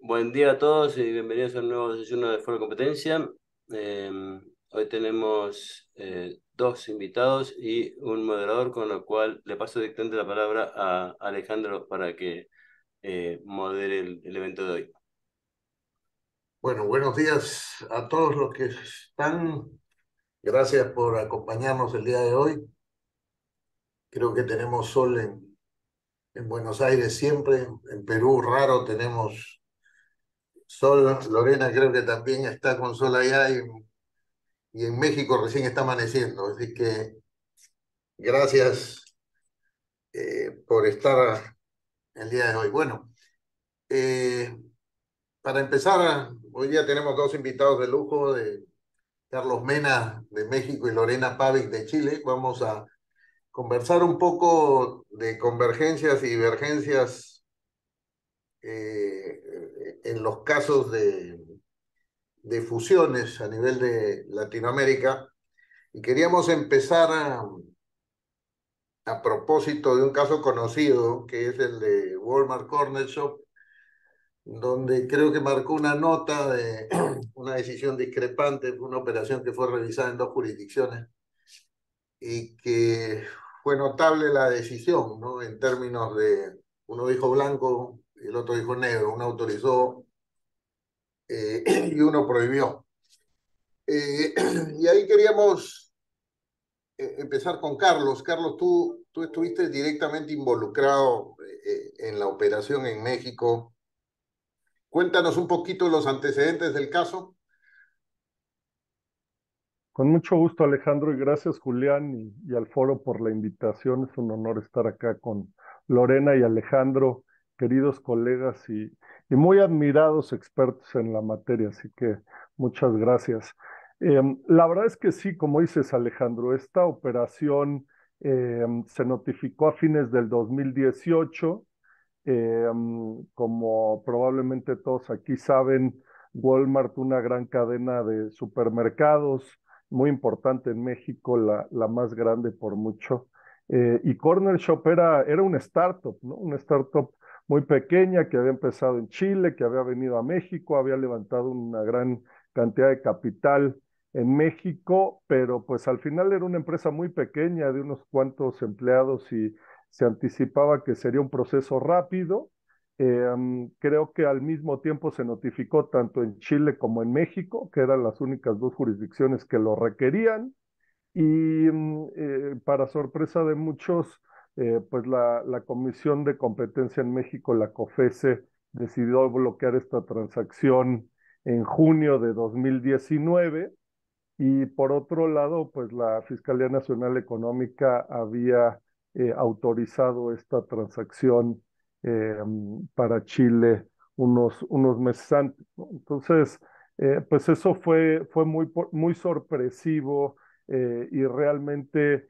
Buen día a todos y bienvenidos a un nuevo desayuno de Foro Competencia. Eh, Hoy tenemos dos invitados y un moderador, con lo cual le paso directamente la palabra a Alejandro para que modere el evento de hoy. Bueno, buenos días a todos los que están. Gracias por acompañarnos el día de hoy. Creo que tenemos sol en Buenos Aires siempre. En Perú raro tenemos sol. Lorena creo que también está con sol allá y en México recién está amaneciendo. Así que gracias por estar el día de hoy. Bueno, eh, para empezar, hoy día tenemos dos invitados de lujo, de Carlos Mena de México y Lorena Pavich de Chile. Vamos a conversar un poco de convergencias y divergencias en los casos de fusiones a nivel de Latinoamérica. Y queríamos empezar a propósito de un caso conocido, que es el de Walmart Corner Shop, donde creo que marcó una nota de una decisión discrepante, una operación que fue revisada en dos jurisdicciones y que fue notable la decisión, ¿no? En términos de, uno dijo blanco y el otro dijo negro, uno autorizó y uno prohibió. Eh, y ahí queríamos empezar con Carlos. Carlos, tú estuviste directamente involucrado en la operación en México. Cuéntanos un poquito los antecedentes del caso. Con mucho gusto, Alejandro, y gracias, Julián, y al foro por la invitación. Es un honor estar acá con Lorena y Alejandro, queridos colegas y muy admirados expertos en la materia, así que muchas gracias. La verdad es que sí, como dices, Alejandro, esta operación se notificó a fines del 2018. Como probablemente todos aquí saben, Walmart, una gran cadena de supermercados, muy importante en México, la más grande por mucho. Y Corner Shop era una startup, ¿no? Una startup muy pequeña que había empezado en Chile, que había venido a México, había levantado una gran cantidad de capital en México, pero pues al final era una empresa muy pequeña de unos cuantos empleados y se anticipaba que sería un proceso rápido. Creo que al mismo tiempo se notificó tanto en Chile como en México, que eran las únicas dos jurisdicciones que lo requerían. Y para sorpresa de muchos, pues la Comisión de Competencia en México, la COFECE, decidió bloquear esta transacción en junio de 2019. Y por otro lado, pues la Fiscalía Nacional Económica había autorizado esta transacción para Chile unos meses antes, ¿no? Entonces, pues eso fue muy sorpresivo y realmente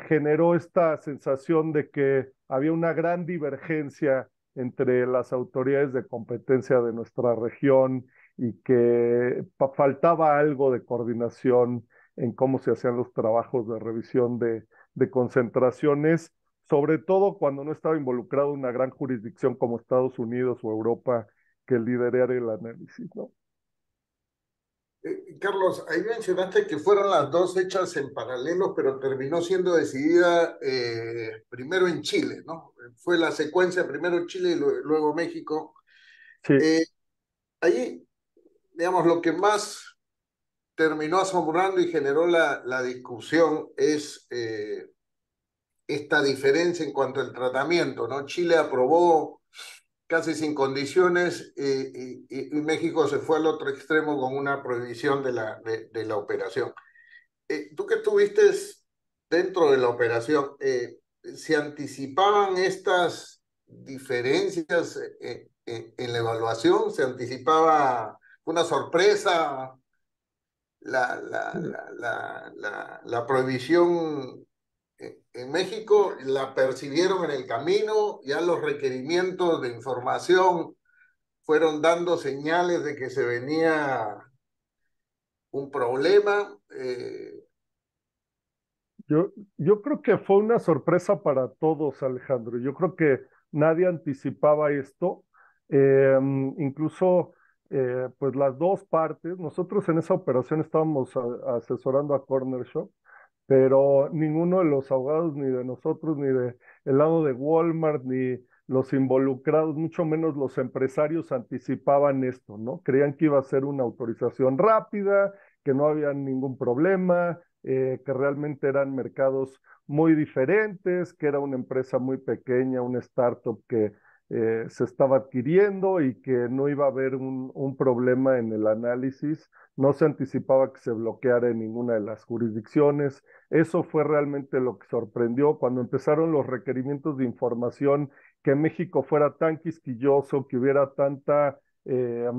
generó esta sensación de que había una gran divergencia entre las autoridades de competencia de nuestra región y que faltaba algo de coordinación en cómo se hacían los trabajos de revisión de concentraciones, sobre todo cuando no estaba involucrado una gran jurisdicción como Estados Unidos o Europa que liderara el análisis, ¿no? Carlos, ahí mencionaste que fueron las dos hechas en paralelo, pero terminó siendo decidida primero en Chile, ¿no? Fue la secuencia primero en Chile y luego México. Sí, Eh, Ahí, digamos, lo que más terminó asombrando y generó la discusión es esta diferencia en cuanto al tratamiento, ¿no? Chile aprobó casi sin condiciones y México se fue al otro extremo con una prohibición de la operación. Tú que estuviste dentro de la operación, ¿se anticipaban estas diferencias en la evaluación? ¿Se anticipaba una sorpresa la prohibición en México? ¿La percibieron en el camino? ¿Ya los requerimientos de información fueron dando señales de que se venía un problema? yo creo que fue una sorpresa para todos, Alejandro. Yo creo que nadie anticipaba esto. Incluso, pues las dos partes, nosotros en esa operación estábamos asesorando a Corner Shop, pero ninguno de los abogados, ni de nosotros, ni de el lado de Walmart, ni los involucrados, mucho menos los empresarios anticipaban esto, ¿no? Creían que iba a ser una autorización rápida, que no había ningún problema, que realmente eran mercados muy diferentes, que era una empresa muy pequeña, una startup que se estaba adquiriendo y que no iba a haber un problema en el análisis. No se anticipaba que se bloqueara en ninguna de las jurisdicciones. Eso fue realmente lo que sorprendió cuando empezaron los requerimientos de información, que México fuera tan quisquilloso, que hubiera tanta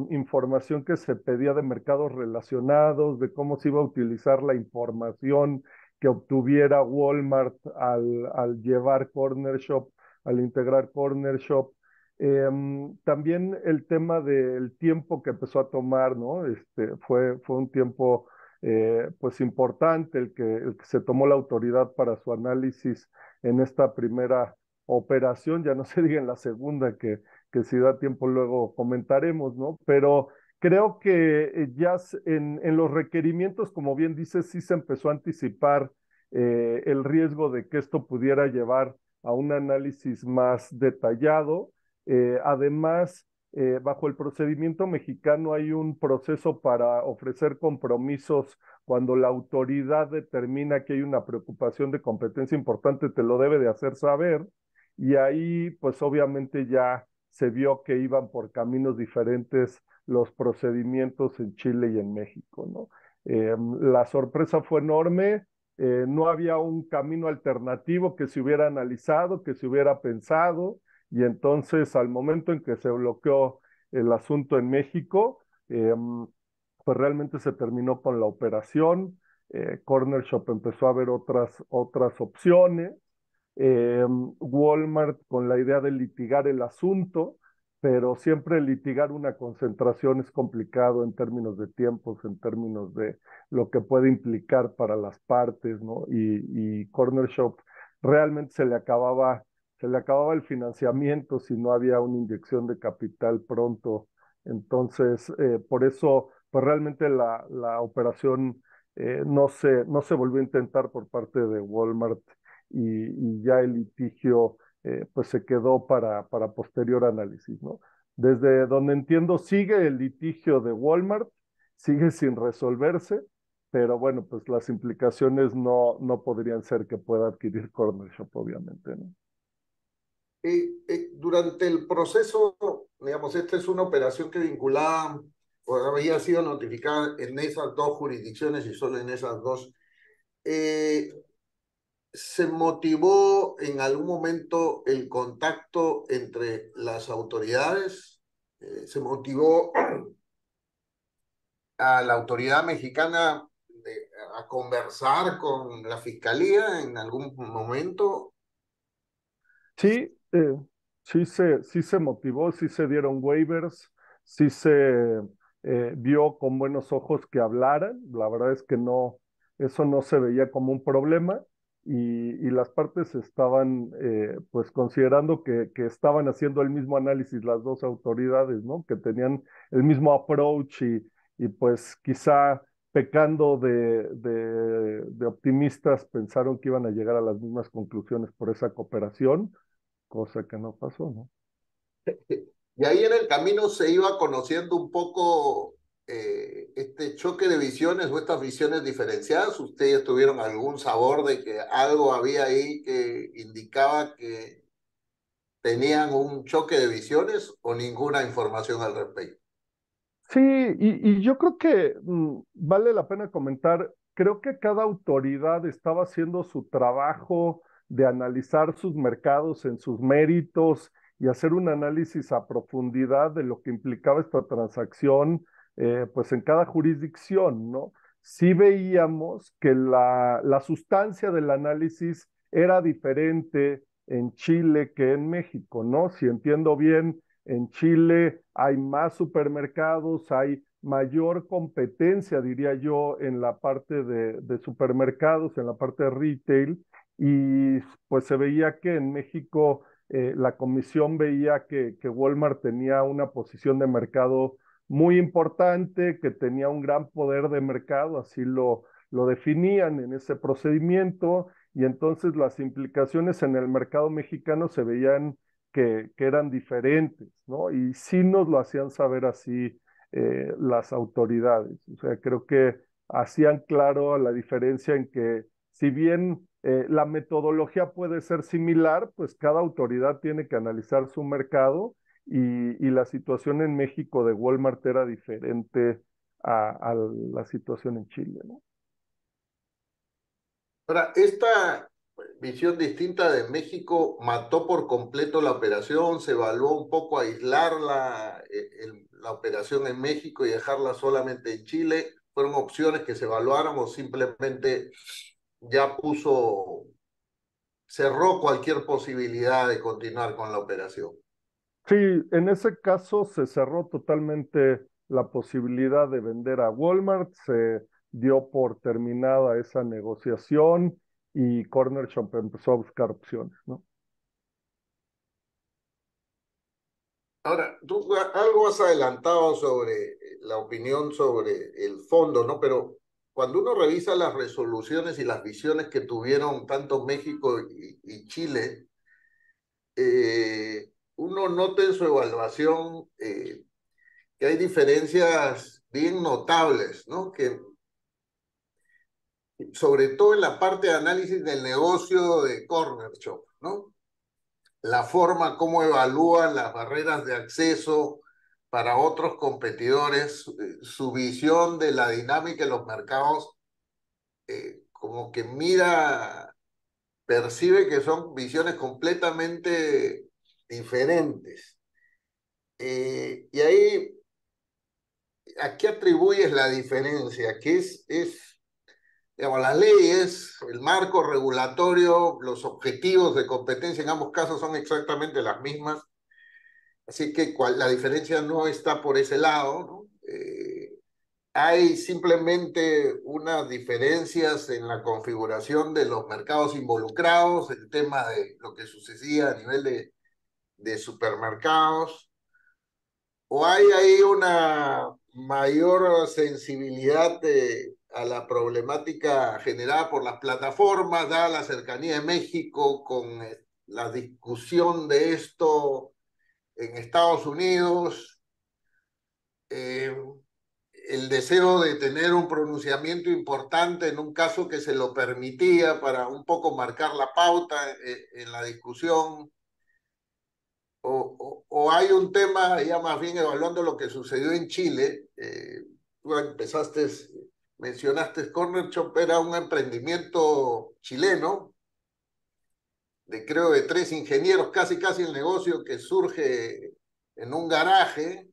información que se pedía de mercados relacionados, de cómo se iba a utilizar la información que obtuviera Walmart al llevar Corner Shop, al integrar Corner Shop. También el tema del tiempo que empezó a tomar, ¿no? Fue un tiempo pues importante el que se tomó la autoridad para su análisis en esta primera operación, ya no se diga en la segunda, que si da tiempo luego comentaremos, ¿no? Pero creo que ya en los requerimientos, como bien dices, sí se empezó a anticipar el riesgo de que esto pudiera llevar a un análisis más detallado. Además, bajo el procedimiento mexicano hay un proceso para ofrecer compromisos cuando la autoridad determina que hay una preocupación de competencia importante, te lo debe de hacer saber. Y ahí, pues obviamente ya se vio que iban por caminos diferentes los procedimientos en Chile y en México, ¿no? La sorpresa fue enorme. No había un camino alternativo que se hubiera analizado, que se hubiera pensado, y entonces al momento en que se bloqueó el asunto en México, pues realmente se terminó con la operación. Corner Shop empezó a ver otras opciones. Walmart con la idea de litigar el asunto, pero siempre litigar una concentración es complicado en términos de tiempos, en términos de lo que puede implicar para las partes, ¿no? Y Corner Shop realmente se le acababa el financiamiento si no había una inyección de capital pronto. Entonces, por eso, pues realmente la operación no se volvió a intentar por parte de Walmart, y ya el litigio pues se quedó para posterior análisis, ¿no? Desde donde entiendo, sigue el litigio de Walmart, sigue sin resolverse, pero bueno, pues las implicaciones no podrían ser que pueda adquirir Corner Shop, obviamente, ¿no? Durante el proceso, digamos, esta es una operación que vinculaba o había sido notificada en esas dos jurisdicciones y solo en esas dos. Eh, ¿Se motivó en algún momento el contacto entre las autoridades? ¿Se motivó a la autoridad mexicana a conversar con la fiscalía en algún momento? Sí, sí se motivó, sí se dieron waivers, sí se vio con buenos ojos que hablaran. La verdad es que no, eso no se veía como un problema, y las partes estaban pues considerando que estaban haciendo el mismo análisis las dos autoridades, ¿no? Que tenían el mismo approach, y pues quizá pecando de optimistas, pensaron que iban a llegar a las mismas conclusiones por esa cooperación, cosa que no pasó, ¿no? Y ahí en el camino se iba conociendo un poco este choque de visiones o estas visiones diferenciadas. ¿Ustedes tuvieron algún sabor de que algo había ahí que indicaba que tenían un choque de visiones o ninguna información al respecto? Sí, y yo creo que vale la pena comentar, creo que cada autoridad estaba haciendo su trabajo de analizar sus mercados en sus méritos y hacer un análisis a profundidad de lo que implicaba esta transacción, pues en cada jurisdicción, ¿no? Sí veíamos que la sustancia del análisis era diferente en Chile que en México, ¿no? Si entiendo bien, en Chile hay más supermercados, hay mayor competencia, diría yo, en la parte de supermercados, en la parte de retail, y pues se veía que en México la comisión veía que Walmart tenía una posición de mercado muy importante, que tenía un gran poder de mercado, así lo definían en ese procedimiento, y entonces las implicaciones en el mercado mexicano se veían que eran diferentes, ¿no? Y sí nos lo hacían saber así las autoridades. O sea, creo que hacían claro la diferencia en que si bien la metodología puede ser similar, pues cada autoridad tiene que analizar su mercado y la situación en México de Walmart era diferente a la situación en Chile, ¿no? Ahora, esta visión distinta de México mató por completo la operación, se evaluó un poco aislar la operación en México y dejarla solamente en Chile. ¿Fueron opciones que se evaluaron o simplemente ya cerró cualquier posibilidad de continuar con la operación? Sí, en ese caso se cerró totalmente la posibilidad de vender a Walmart, se dio por terminada esa negociación y Corner Shop empezó a buscar opciones, ¿no? Ahora, tú algo has adelantado sobre la opinión sobre el fondo, ¿no? Pero cuando uno revisa las resoluciones y las visiones que tuvieron tanto México y Chile, uno nota en su evaluación que hay diferencias bien notables, ¿no? Que sobre todo en la parte de análisis del negocio de Corner Shop, ¿no? La forma como evalúan las barreras de acceso para otros competidores, su visión de la dinámica de los mercados, como que mira, percibe que son visiones completamente diferentes. Y ahí, ¿a qué atribuyes la diferencia? ¿Qué es digamos, las leyes, el marco regulatorio, los objetivos de competencia en ambos casos son exactamente las mismas? Así que la diferencia no está por ese lado, ¿no? Hay simplemente unas diferencias en la configuración de los mercados involucrados, el tema de lo que sucedía a nivel de supermercados, o hay ahí una mayor sensibilidad a la problemática generada por las plataformas, dada la cercanía de México con la discusión de esto en Estados Unidos, eh, el deseo de tener un pronunciamiento importante en un caso que se lo permitía para un poco marcar la pauta en la discusión, o hay un tema ya más bien evaluando lo que sucedió en Chile. Tú mencionaste Corner Shop, era un emprendimiento chileno de creo de tres ingenieros, casi el negocio que surge en un garaje,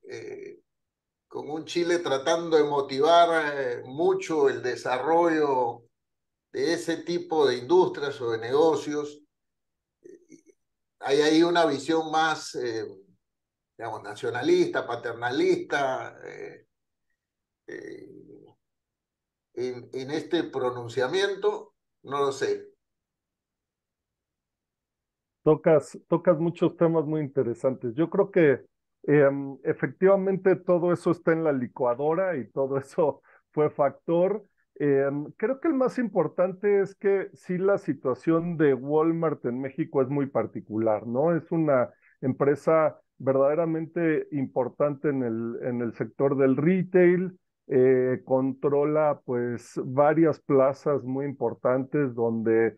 con un Chile tratando de motivar mucho el desarrollo de ese tipo de industrias o de negocios. Hay ahí una visión más, digamos, nacionalista, paternalista, eh, en este pronunciamiento, no lo sé. Tocas muchos temas muy interesantes. Yo creo que efectivamente todo eso está en la licuadora y todo eso fue factor. Creo que el más importante es que sí la situación de Walmart en México es muy particular, ¿no? Es una empresa verdaderamente importante en el sector del retail, controla pues varias plazas muy importantes donde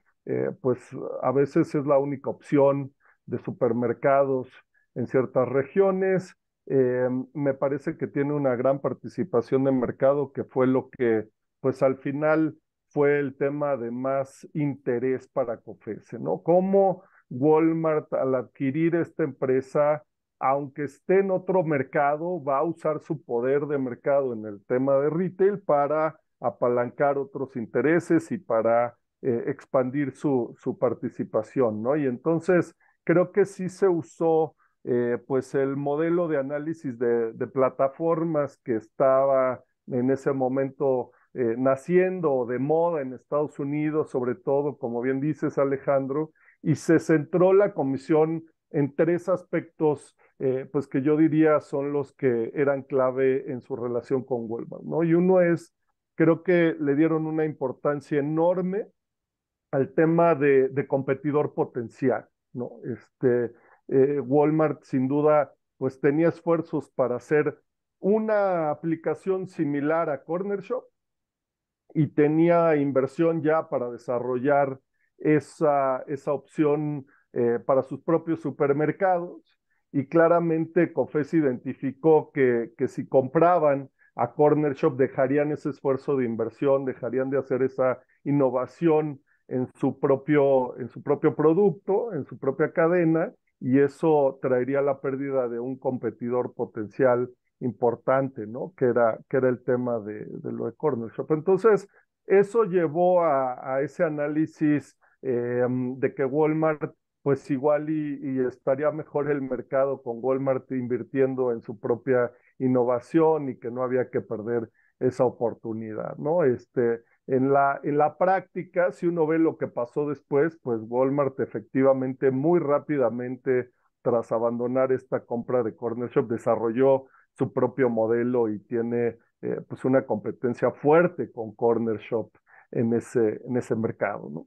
pues a veces es la única opción de supermercados en ciertas regiones. Me parece que tiene una gran participación de mercado, que fue lo que, pues al final fue el tema de más interés para COFESE, ¿no? Cómo Walmart al adquirir esta empresa, aunque esté en otro mercado, va a usar su poder de mercado en el tema de retail para apalancar otros intereses y para expandir su participación, ¿no? Y entonces creo que sí se usó pues el modelo de análisis de plataformas que estaba en ese momento naciendo de moda en Estados Unidos, sobre todo, como bien dices, Alejandro, y se centró la comisión en tres aspectos, pues que yo diría son los que eran clave en su relación con Walmart, ¿no? Y uno es, creo que le dieron una importancia enorme al tema de competidor potencial, ¿no? Walmart sin duda pues tenía esfuerzos para hacer una aplicación similar a Corner Shop y tenía inversión ya para desarrollar esa opción para sus propios supermercados y claramente COFES identificó que si compraban a Corner Shop dejarían ese esfuerzo de inversión, dejarían de hacer esa innovación en su propio producto, en su propia cadena, y eso traería la pérdida de un competidor potencial importante, ¿no? Que era el tema de lo de Corner Shop. Entonces, eso llevó a ese análisis de que Walmart, pues igual y estaría mejor el mercado con Walmart invirtiendo en su propia innovación y que no había que perder esa oportunidad, ¿no? En la práctica, si uno ve lo que pasó después, pues Walmart efectivamente muy rápidamente, tras abandonar esta compra de Corner Shop, desarrolló su propio modelo y tiene pues una competencia fuerte con Corner Shop en ese mercado, ¿no?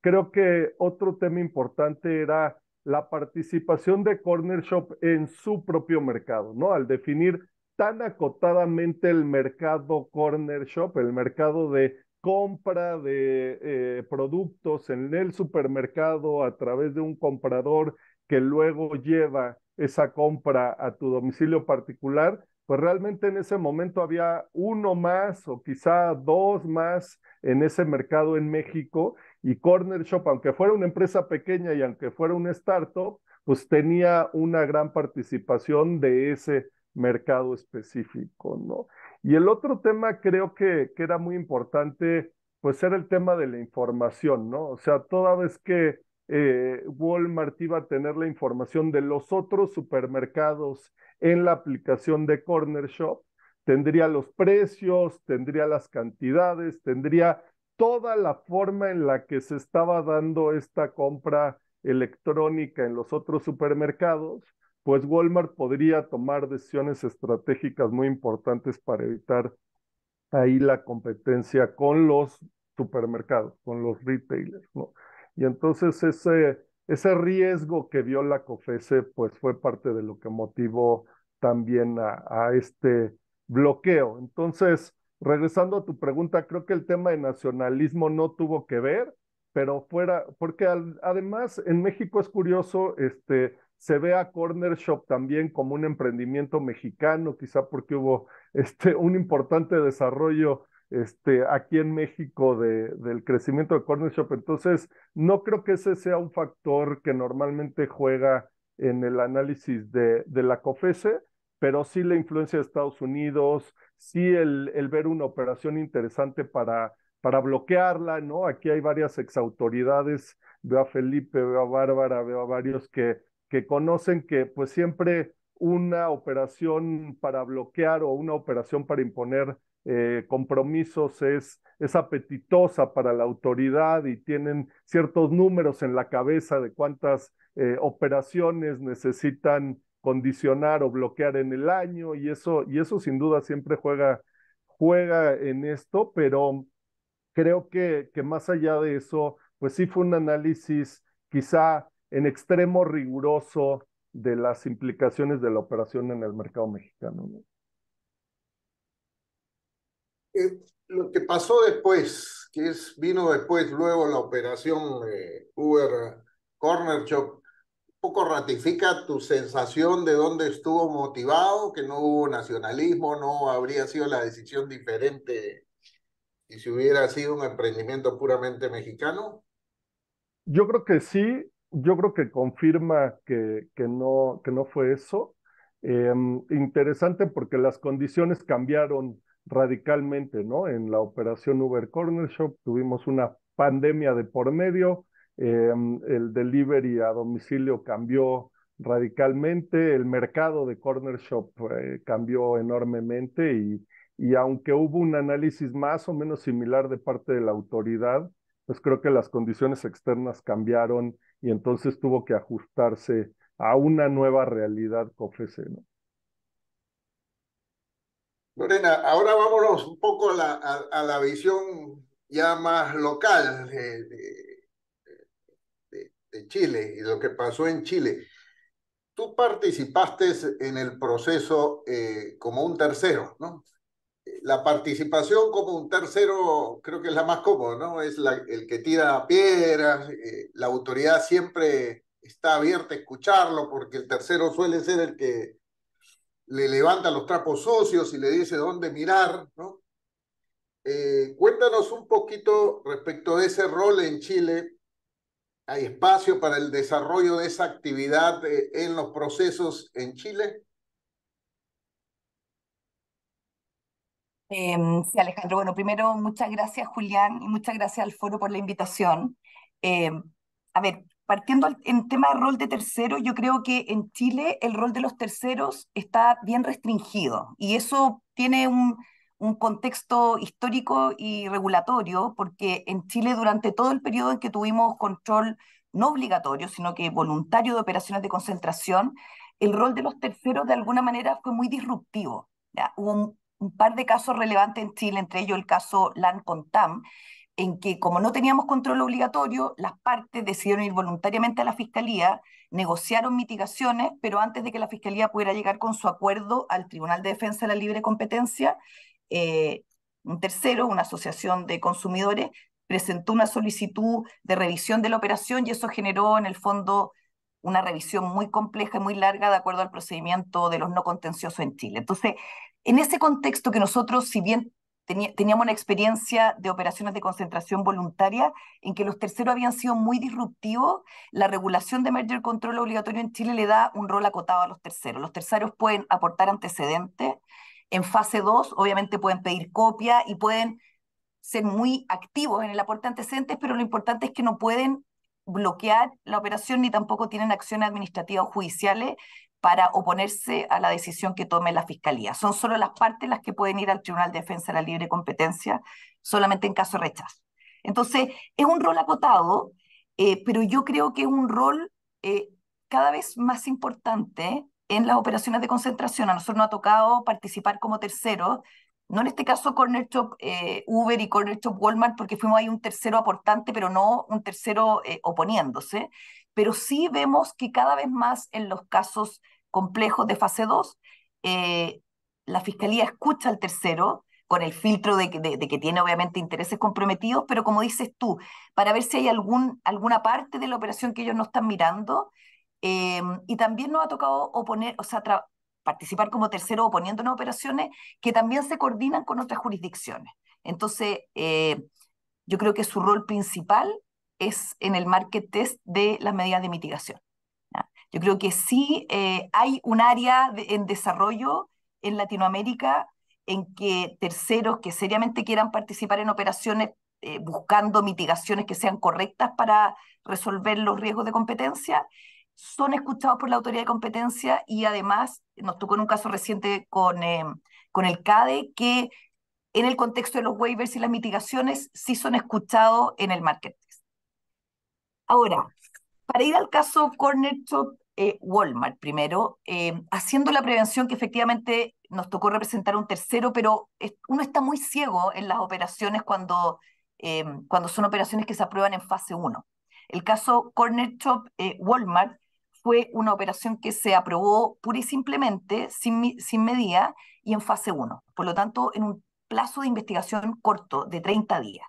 Creo que otro tema importante era la participación de Corner Shop en su propio mercado, ¿no? Al definir tan acotadamente el mercado Corner Shop, el mercado de compra de productos en el supermercado a través de un comprador que luego lleva esa compra a tu domicilio particular, pues realmente en ese momento había uno más o quizá dos más en ese mercado en México y Corner Shop, aunque fuera una empresa pequeña y aunque fuera un startup, pues tenía una gran participación de ese mercado específico, ¿no? Y el otro tema creo que era muy importante, pues era el tema de la información, ¿no? O sea, toda vez que Walmart iba a tener la información de los otros supermercados en la aplicación de Corner Shop, tendría los precios, tendría las cantidades, tendría toda la forma en la que se estaba dando esta compra electrónica en los otros supermercados, pues Walmart podría tomar decisiones estratégicas muy importantes para evitar ahí la competencia con los supermercados, con los retailers, ¿no? Y entonces ese riesgo que vio la COFESE, pues fue parte de lo que motivó también a este bloqueo. Entonces, regresando a tu pregunta, creo que el tema de nacionalismo no tuvo que ver, pero fuera, porque además en México es curioso, se ve a Corner Shop también como un emprendimiento mexicano, quizá porque hubo un importante desarrollo aquí en México del crecimiento de Corner Shop. Entonces, no creo que ese sea un factor que normalmente juega en el análisis de la COFESE, pero sí la influencia de Estados Unidos, sí el ver una operación interesante para bloquearla, ¿no? Aquí hay varias exautoridades, veo a Felipe, veo a Bárbara, veo a varios que conocen que pues siempre una operación para bloquear o una operación para imponer compromisos es apetitosa para la autoridad y tienen ciertos números en la cabeza de cuántas operaciones necesitan condicionar o bloquear en el año y eso sin duda siempre juega en esto, pero creo que más allá de eso, pues sí fue un análisis quizá en extremo riguroso de las implicaciones de la operación en el mercado mexicano, ¿no? Lo que pasó después, vino después, luego la operación Uber Corner Shop, un poco ratifica tu sensación de dónde estuvo motivado, que no hubo nacionalismo, no habría sido la decisión diferente y si hubiera sido un emprendimiento puramente mexicano. Yo creo que sí, yo creo que confirma que no fue eso. Interesante porque las condiciones cambiaron radicalmente, ¿no? En la operación Uber Corner Shop tuvimos una pandemia de por medio, el delivery a domicilio cambió radicalmente, el mercado de Corner Shop cambió enormemente y aunque hubo un análisis más o menos similar de parte de la autoridad, pues creo que las condiciones externas cambiaron y entonces tuvo que ajustarse a una nueva realidad que ofrece, ¿no? Lorena, ahora vámonos un poco a la visión ya más local de Chile y lo que pasó en Chile. Tú participaste en el proceso como un tercero, ¿no? La participación como un tercero creo que es la más cómoda, ¿no? Es el que tira piedras, la autoridad siempre está abierta a escucharlo porque el tercero suele ser el que le levanta los trapos sucios y le dice dónde mirar, ¿no? Cuéntanos un poquito respecto de ese rol en Chile. ¿Hay espacio para el desarrollo de esa actividad en los procesos en Chile? Sí, Alejandro. Bueno, primero, muchas gracias, Julián, y muchas gracias al foro por la invitación. Em, a ver, partiendo en tema de rol de tercero, yo creo que en Chile el rol de los terceros está bien restringido y eso tiene un contexto histórico y regulatorio, porque en Chile durante todo el periodo en que tuvimos control no obligatorio, sino que voluntario de operaciones de concentración, el rol de los terceros de alguna manera fue muy disruptivo. ¿Ya? Hubo un par de casos relevantes en Chile, entre ellos el caso LAN-CONTAM, en que como no teníamos control obligatorio, las partes decidieron ir voluntariamente a la fiscalía, negociaron mitigaciones, pero antes de que la fiscalía pudiera llegar con su acuerdo al Tribunal de Defensa de la Libre Competencia, eh, un tercero, una asociación de consumidores, presentó una solicitud de revisión de la operación y eso generó en el fondo una revisión muy compleja y muy larga de acuerdo al procedimiento de los no contenciosos en Chile. Entonces, en ese contexto que nosotros, si bien teníamos una experiencia de operaciones de concentración voluntaria en que los terceros habían sido muy disruptivos, la regulación de merger control obligatorio en Chile le da un rol acotado a los terceros. Los terceros pueden aportar antecedentes. En fase 2, obviamente pueden pedir copia y pueden ser muy activos en el aporte de antecedentes, pero lo importante es que no pueden bloquear la operación ni tampoco tienen acciones administrativas o judiciales para oponerse a la decisión que tome la Fiscalía. Son solo las partes las que pueden ir al Tribunal de Defensa de la Libre Competencia, solamente en caso de rechazo. Entonces, es un rol acotado, pero yo creo que es un rol cada vez más importante en las operaciones de concentración. A nosotros nos ha tocado participar como terceros, no en este caso Corner Shop Uber y Corner Shop Walmart, porque fuimos ahí un tercero aportante, pero no un tercero oponiéndose. Pero sí vemos que cada vez más en los casos complejos de fase 2, la Fiscalía escucha al tercero con el filtro de que tiene obviamente intereses comprometidos, pero como dices tú, para ver si hay alguna parte de la operación que ellos no están mirando. Y también nos ha tocado oponer, o sea, participar como tercero oponiéndonos a operaciones que también se coordinan con otras jurisdicciones. Entonces, yo creo que su rol principal es en el market test de las medidas de mitigación. ¿Ya? Yo creo que sí hay un área en desarrollo en Latinoamérica en que terceros que seriamente quieran participar en operaciones buscando mitigaciones que sean correctas para resolver los riesgos de competencia, son escuchados por la autoridad de competencia y además nos tocó en un caso reciente con el CADE que en el contexto de los waivers y las mitigaciones sí son escuchados en el market test. Ahora, para ir al caso Corner Shop Walmart primero, haciendo la prevención que efectivamente nos tocó representar a un tercero, pero uno está muy ciego en las operaciones cuando son operaciones que se aprueban en fase 1. El caso Corner Shop Walmart fue una operación que se aprobó pura y simplemente, sin medida, y en fase 1. Por lo tanto, en un plazo de investigación corto de 30 días.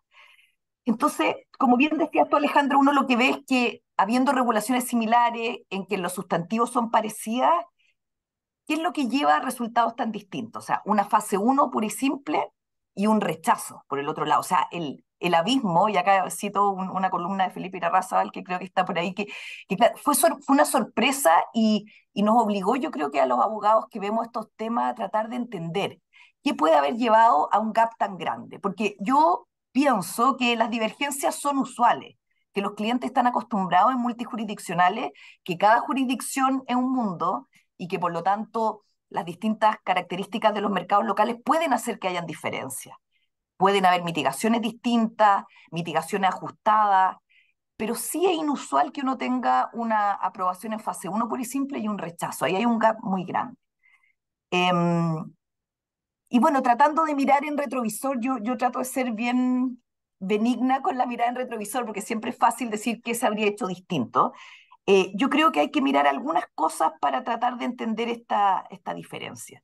Entonces, como bien decías tú, Alejandro, uno lo que ve es que habiendo regulaciones similares, en que los sustantivos son parecidas, ¿qué es lo que lleva a resultados tan distintos? O sea, una fase 1 pura y simple y un rechazo por el otro lado. O sea, el abismo, y acá cito una columna de Felipe Irarrázaval, que creo que está por ahí, que claro, fue una sorpresa y nos obligó, yo creo que a los abogados que vemos estos temas a tratar de entender qué puede haber llevado a un gap tan grande. Porque yo pienso que las divergencias son usuales, que los clientes están acostumbrados en multijurisdiccionales, que cada jurisdicción es un mundo y que por lo tanto las distintas características de los mercados locales pueden hacer que hayan diferencias. Pueden haber mitigaciones distintas, mitigaciones ajustadas, pero sí es inusual que uno tenga una aprobación en fase 1 pura y simple y un rechazo. Ahí hay un gap muy grande. Y bueno, tratando de mirar en retrovisor, yo trato de ser bien benigna con la mirada en retrovisor, porque siempre es fácil decir qué se habría hecho distinto. Yo creo que hay que mirar algunas cosas para tratar de entender esta diferencia.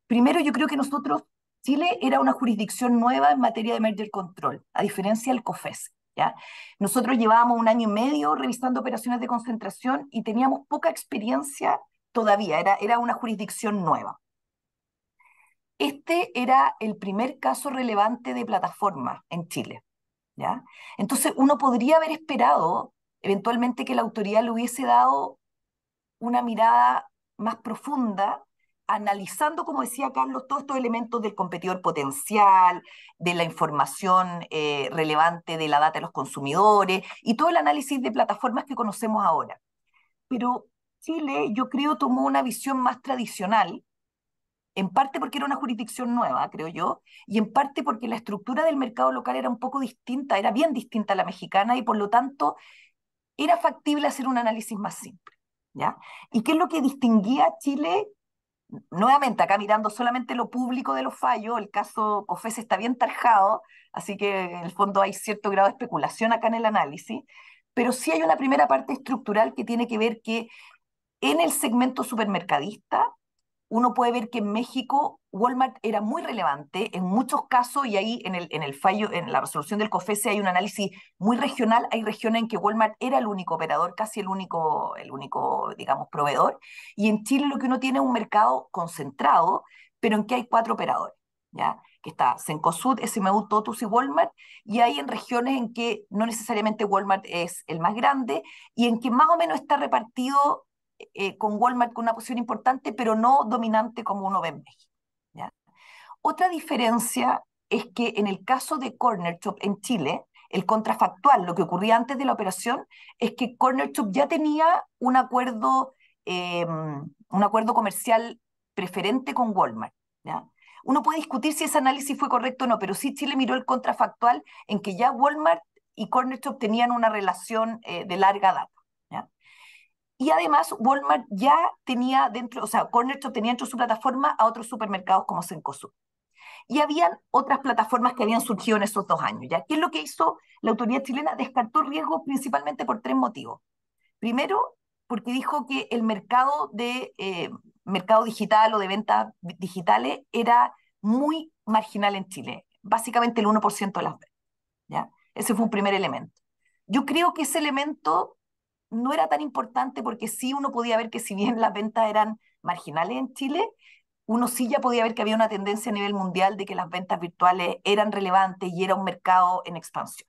Primero, yo creo que nosotros, Chile era una jurisdicción nueva en materia de merger control, a diferencia del COFECE, ¿ya? Nosotros llevábamos 1 año y medio revisando operaciones de concentración y teníamos poca experiencia todavía, era una jurisdicción nueva. Este era el primer caso relevante de plataforma en Chile, ¿ya? Entonces, uno podría haber esperado eventualmente que la autoridad le hubiese dado una mirada más profunda, analizando, como decía Carlos, todos estos elementos del competidor potencial, de la información relevante de la data de los consumidores y todo el análisis de plataformas que conocemos ahora. Pero Chile, yo creo, tomó una visión más tradicional, en parte porque era una jurisdicción nueva, creo yo, y en parte porque la estructura del mercado local era un poco distinta, era bien distinta a la mexicana, y por lo tanto era factible hacer un análisis más simple, ¿ya? ¿Y qué es lo que distinguía a Chile? Nuevamente, acá mirando solamente lo público de los fallos, el caso COFECE está bien tarjado, así que en el fondo hay cierto grado de especulación acá en el análisis, pero sí hay una primera parte estructural que tiene que ver que en el segmento supermercadista uno puede ver que en México Walmart era muy relevante en muchos casos, y ahí en el fallo, en la resolución del COFECE hay un análisis muy regional. Hay regiones en que Walmart era el único operador, casi el único, digamos, proveedor, y en Chile lo que uno tiene es un mercado concentrado, pero en que hay 4 operadores, ¿ya? Que está Cencosud, SMU, Totus y Walmart, y hay en regiones en que no necesariamente Walmart es el más grande, y en que más o menos está repartido con Walmart con una posición importante, pero no dominante como uno ve en México, ¿ya? Otra diferencia es que en el caso de Corner Shop en Chile, el contrafactual, lo que ocurría antes de la operación, es que Corner Shop ya tenía un acuerdo comercial preferente con Walmart, ¿ya? Uno puede discutir si ese análisis fue correcto o no, pero sí Chile miró el contrafactual en que ya Walmart y Corner Shop tenían una relación de larga data, ¿ya? Y además, Walmart ya tenía dentro, o sea, Corner Shop tenía dentro de su plataforma a otros supermercados como Cencosud. Y habían otras plataformas que habían surgido en esos 2 años, ¿ya? ¿Qué es lo que hizo la autoridad chilena? Descartó riesgos principalmente por 3 motivos. Primero, porque dijo que el mercado digital o de ventas digitales era muy marginal en Chile, básicamente el 1% de las ventas, ¿ya? Ese fue un primer elemento. Yo creo que ese elemento no era tan importante, porque sí uno podía ver que si bien las ventas eran marginales en Chile, uno sí ya podía ver que había una tendencia a nivel mundial de que las ventas virtuales eran relevantes y era un mercado en expansión.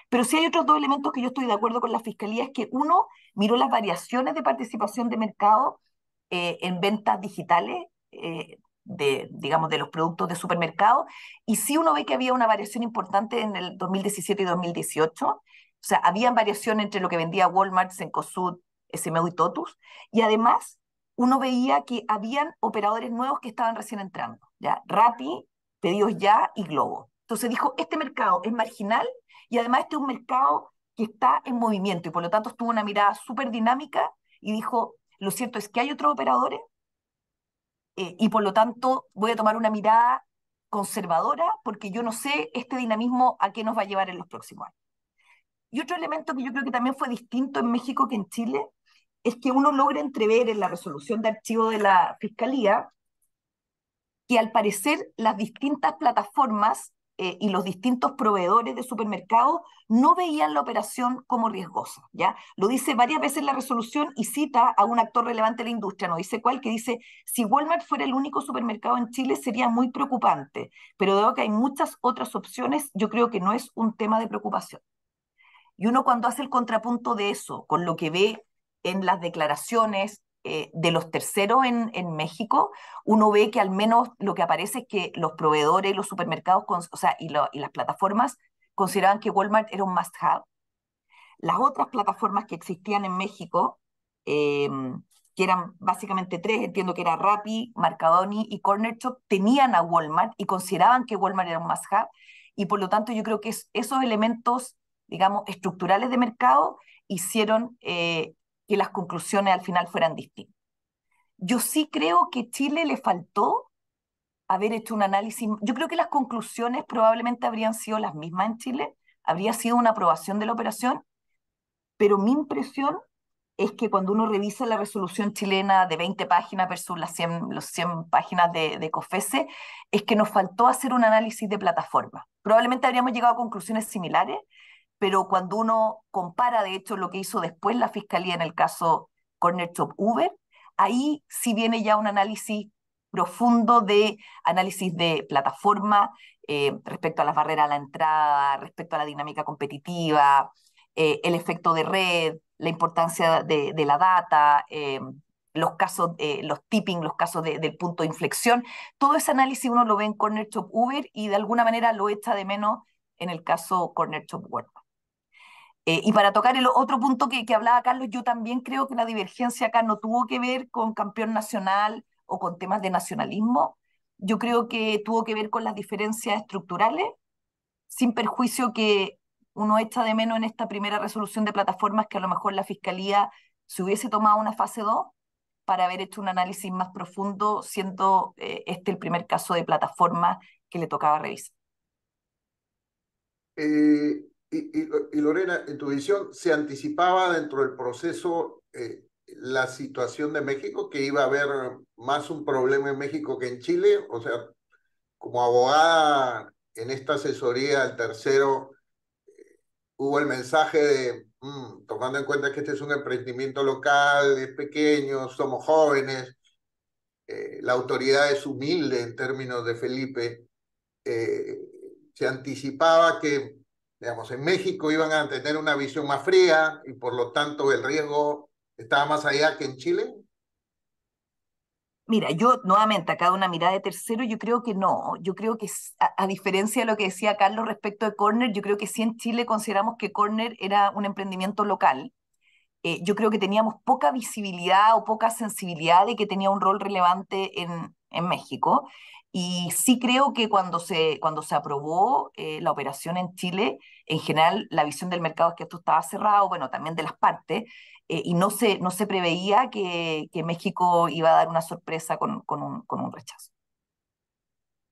Pero sí hay otros 2 elementos que yo estoy de acuerdo con la Fiscalía: es que uno miró las variaciones de participación de mercado en ventas digitales, digamos, de los productos de supermercado, y sí uno ve que había una variación importante en el 2017 y 2018. O sea, había variación entre lo que vendía Walmart, Cencosud, SMU y Totus, y además uno veía que habían operadores nuevos que estaban recién entrando, ¿ya? Rappi, Pedidos Ya y Globo. Entonces dijo, este mercado es marginal, y además este es un mercado que está en movimiento, y por lo tanto tuvo una mirada súper dinámica y dijo, lo cierto es que hay otros operadores, y por lo tanto voy a tomar una mirada conservadora, porque yo no sé este dinamismo a qué nos va a llevar en los próximos años. Y otro elemento que yo creo que también fue distinto en México que en Chile es que uno logra entrever en la resolución de archivo de la Fiscalía que al parecer las distintas plataformas y los distintos proveedores de supermercados no veían la operación como riesgosa, ¿ya? Lo dice varias veces en la resolución y cita a un actor relevante de la industria, no dice cuál, que dice, si Walmart fuera el único supermercado en Chile sería muy preocupante, pero dado que hay muchas otras opciones, yo creo que no es un tema de preocupación. Y uno, cuando hace el contrapunto de eso con lo que ve en las declaraciones de los terceros en México, uno ve que al menos lo que aparece es que los proveedores y los supermercados, o sea, y las plataformas consideraban que Walmart era un must-have. Las otras plataformas que existían en México, que eran básicamente tres, entiendo que era Rappi, Mercadoni y Corner Shop, tenían a Walmart y consideraban que Walmart era un must-have, y por lo tanto yo creo que esos elementos, digamos, estructurales de mercado hicieron que las conclusiones al final fueran distintas. Yo sí creo que Chile le faltó haber hecho un análisis. Yo creo que las conclusiones probablemente habrían sido las mismas en Chile, habría sido una aprobación de la operación, pero mi impresión es que cuando uno revisa la resolución chilena de 20 páginas versus los 100 páginas de COFECE, es que nos faltó hacer un análisis de plataforma. Probablemente habríamos llegado a conclusiones similares, pero cuando uno compara, de hecho, lo que hizo después la Fiscalía en el caso Corner Shop Uber, ahí sí viene ya un análisis profundo de análisis de plataforma respecto a las barreras a la entrada, respecto a la dinámica competitiva, el efecto de red, la importancia de la data, los casos, los tipping, los casos del punto de inflexión. Todo ese análisis uno lo ve en Corner Shop Uber y de alguna manera lo echa de menos en el caso Corner Shop Walmart. Y para tocar el otro punto que hablaba Carlos, yo también creo que la divergencia acá no tuvo que ver con campeón nacional o con temas de nacionalismo. Yo creo que tuvo que ver con las diferencias estructurales, sin perjuicio que uno echa de menos en esta primera resolución de plataformas que a lo mejor la Fiscalía se hubiese tomado una fase 2 para haber hecho un análisis más profundo, siendo este el primer caso de plataforma que le tocaba revisar. Y Lorena, en tu visión, ¿se anticipaba dentro del proceso la situación de México, que iba a haber más un problema en México que en Chile? O sea, como abogada en esta asesoría al tercero, hubo el mensaje de, tomando en cuenta que este es un emprendimiento local, es pequeño, somos jóvenes, la autoridad es humilde en términos de Felipe, se anticipaba que, digamos, en México iban a tener una visión más fría y por lo tanto el riesgo estaba más allá que en Chile. Mira, yo nuevamente, acá de una mirada de tercero, yo creo que no. Yo creo que, a diferencia de lo que decía Carlos respecto de Corner, yo creo que sí en Chile consideramos que Corner era un emprendimiento local. Yo creo que teníamos poca visibilidad o poca sensibilidad de que tenía un rol relevante en México. Y sí creo que cuando se aprobó la operación en Chile, en general la visión del mercado es que esto estaba cerrado, bueno, también de las partes, y no se preveía que México iba a dar una sorpresa con un rechazo.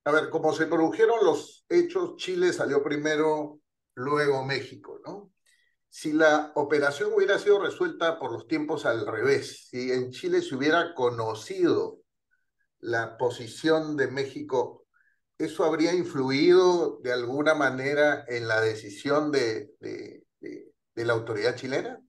A ver, como se produjeron los hechos, Chile salió primero, luego México, ¿no? Si la operación hubiera sido resuelta por los tiempos al revés, si en Chile se hubiera conocido la posición de México, ¿eso habría influido de alguna manera en la decisión de la autoridad chilena?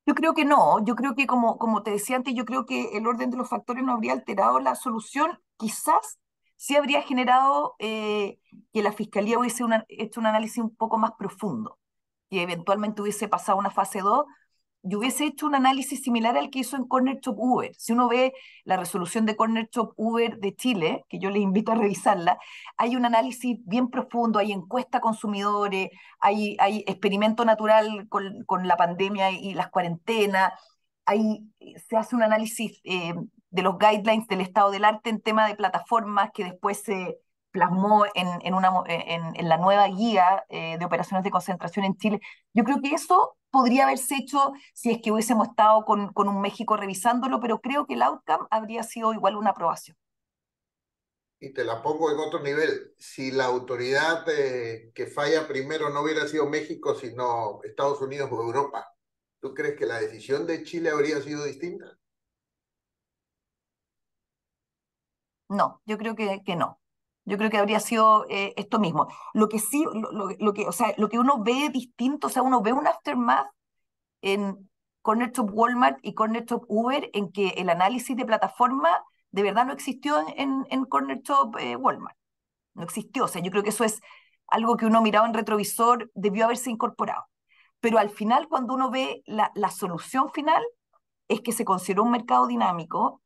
Yo creo que no, yo creo que como te decía antes, yo creo que el orden de los factores no habría alterado la solución, quizás sí habría generado que la Fiscalía hubiese hecho un análisis un poco más profundo, que eventualmente hubiese pasado una fase 2 y hubiese hecho un análisis similar al que hizo en Corner Shop Uber. Si uno ve la resolución de Corner Shop Uber de Chile, que yo les invito a revisarla, hay un análisis bien profundo, hay encuesta a consumidores, hay experimento natural con la pandemia y las cuarentenas, se hace un análisis de los guidelines del estado del arte en tema de plataformas que después se plasmó en la nueva guía de operaciones de concentración en Chile. Yo creo que eso podría haberse hecho si es que hubiésemos estado con un México revisándolo, pero creo que el outcome habría sido igual una aprobación. Y te la pongo en otro nivel. Si la autoridad que falla primero no hubiera sido México, sino Estados Unidos o Europa, ¿tú crees que la decisión de Chile habría sido distinta? No, yo creo que no. Yo creo que habría sido esto mismo. Lo que sí, o sea, lo que uno ve distinto, o sea, uno ve un aftermath en Corner Shop Walmart y Corner Shop Uber en que el análisis de plataforma de verdad no existió en Corner Shop Walmart. No existió. O sea, yo creo que eso es algo que uno mirado en retrovisor debió haberse incorporado. Pero al final, cuando uno ve la solución final, es que se consideró un mercado dinámico,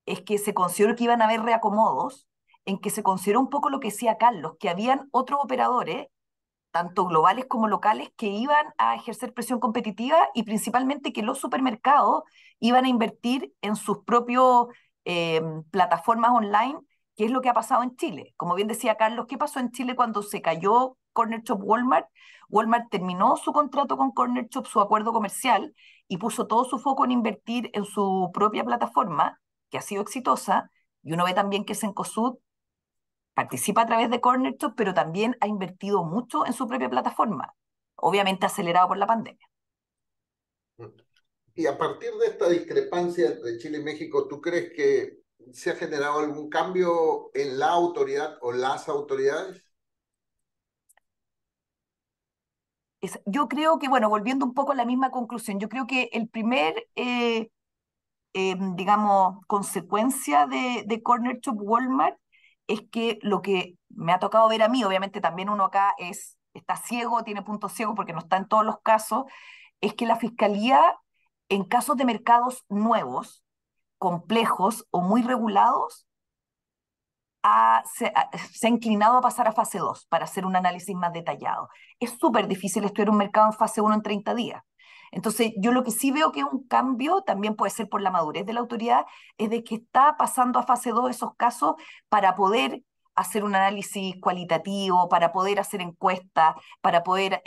es que se consideró que iban a haber reacomodos, en que se consideró un poco lo que decía Carlos, que habían otros operadores tanto globales como locales, que iban a ejercer presión competitiva y principalmente que los supermercados iban a invertir en sus propios plataformas online, que es lo que ha pasado en Chile. Como bien decía Carlos, ¿qué pasó en Chile cuando se cayó Corner Shop Walmart? Walmart terminó su contrato con Corner Shop, su acuerdo comercial, y puso todo su foco en invertir en su propia plataforma, que ha sido exitosa, y uno ve también que Cencosud participa a través de Corner Shop, pero también ha invertido mucho en su propia plataforma, obviamente acelerado por la pandemia. Y a partir de esta discrepancia entre Chile y México, ¿tú crees que se ha generado algún cambio en la autoridad o las autoridades? Yo creo que, bueno, volviendo un poco a la misma conclusión, yo creo que el primer, digamos, consecuencia de Corner Shop Walmart es que lo que me ha tocado ver a mí, obviamente también uno acá está ciego, tiene puntos ciegos porque no está en todos los casos, es que la fiscalía, en casos de mercados nuevos, complejos o muy regulados, se ha inclinado a pasar a fase 2 para hacer un análisis más detallado. Es súper difícil estudiar un mercado en fase 1 en 30 días. Entonces, yo lo que sí veo que es un cambio, también puede ser por la madurez de la autoridad, es de que está pasando a fase 2 esos casos para poder hacer un análisis cualitativo, para poder hacer encuestas, para poder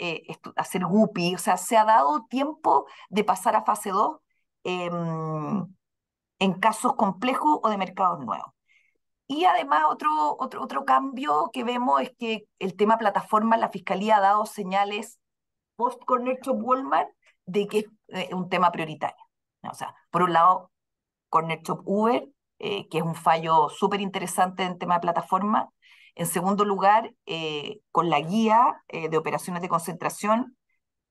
hacer GUPI. O sea, se ha dado tiempo de pasar a fase 2 en casos complejos o de mercados nuevos. Y además otro cambio que vemos es que el tema plataforma, la Fiscalía ha dado señales post Corner Shop Walmart de que es un tema prioritario. O sea, por un lado, Corner Shop Uber, que es un fallo súper interesante en tema de plataforma. En segundo lugar, con la guía de operaciones de concentración,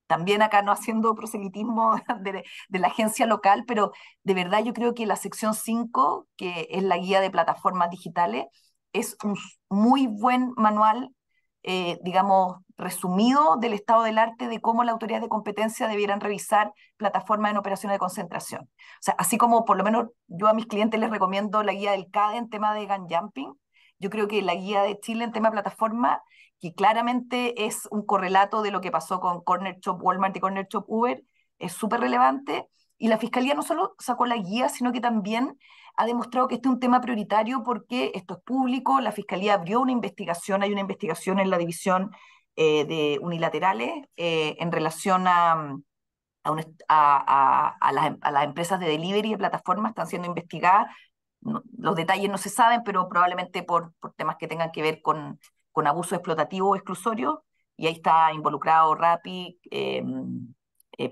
también acá no haciendo proselitismo de la agencia local, pero de verdad yo creo que la sección 5, que es la guía de plataformas digitales, es un muy buen manual, digamos, resumido del estado del arte de cómo las autoridades de competencia debieran revisar plataformas en operaciones de concentración. O sea, así como por lo menos yo a mis clientes les recomiendo la guía del CADE en tema de gun jumping, yo creo que la guía de Chile en tema de plataforma, que claramente es un correlato de lo que pasó con Corner Shop Walmart y Corner Shop Uber, es súper relevante. Y la Fiscalía no solo sacó la guía, sino que también ha demostrado que este es un tema prioritario porque esto es público. La Fiscalía abrió una investigación, hay una investigación en la división de unilaterales en relación a las empresas de delivery y plataformas, están siendo investigadas. Los detalles no se saben, pero probablemente por temas que tengan que ver con abuso explotativo o exclusorio, y ahí está involucrado Rappi,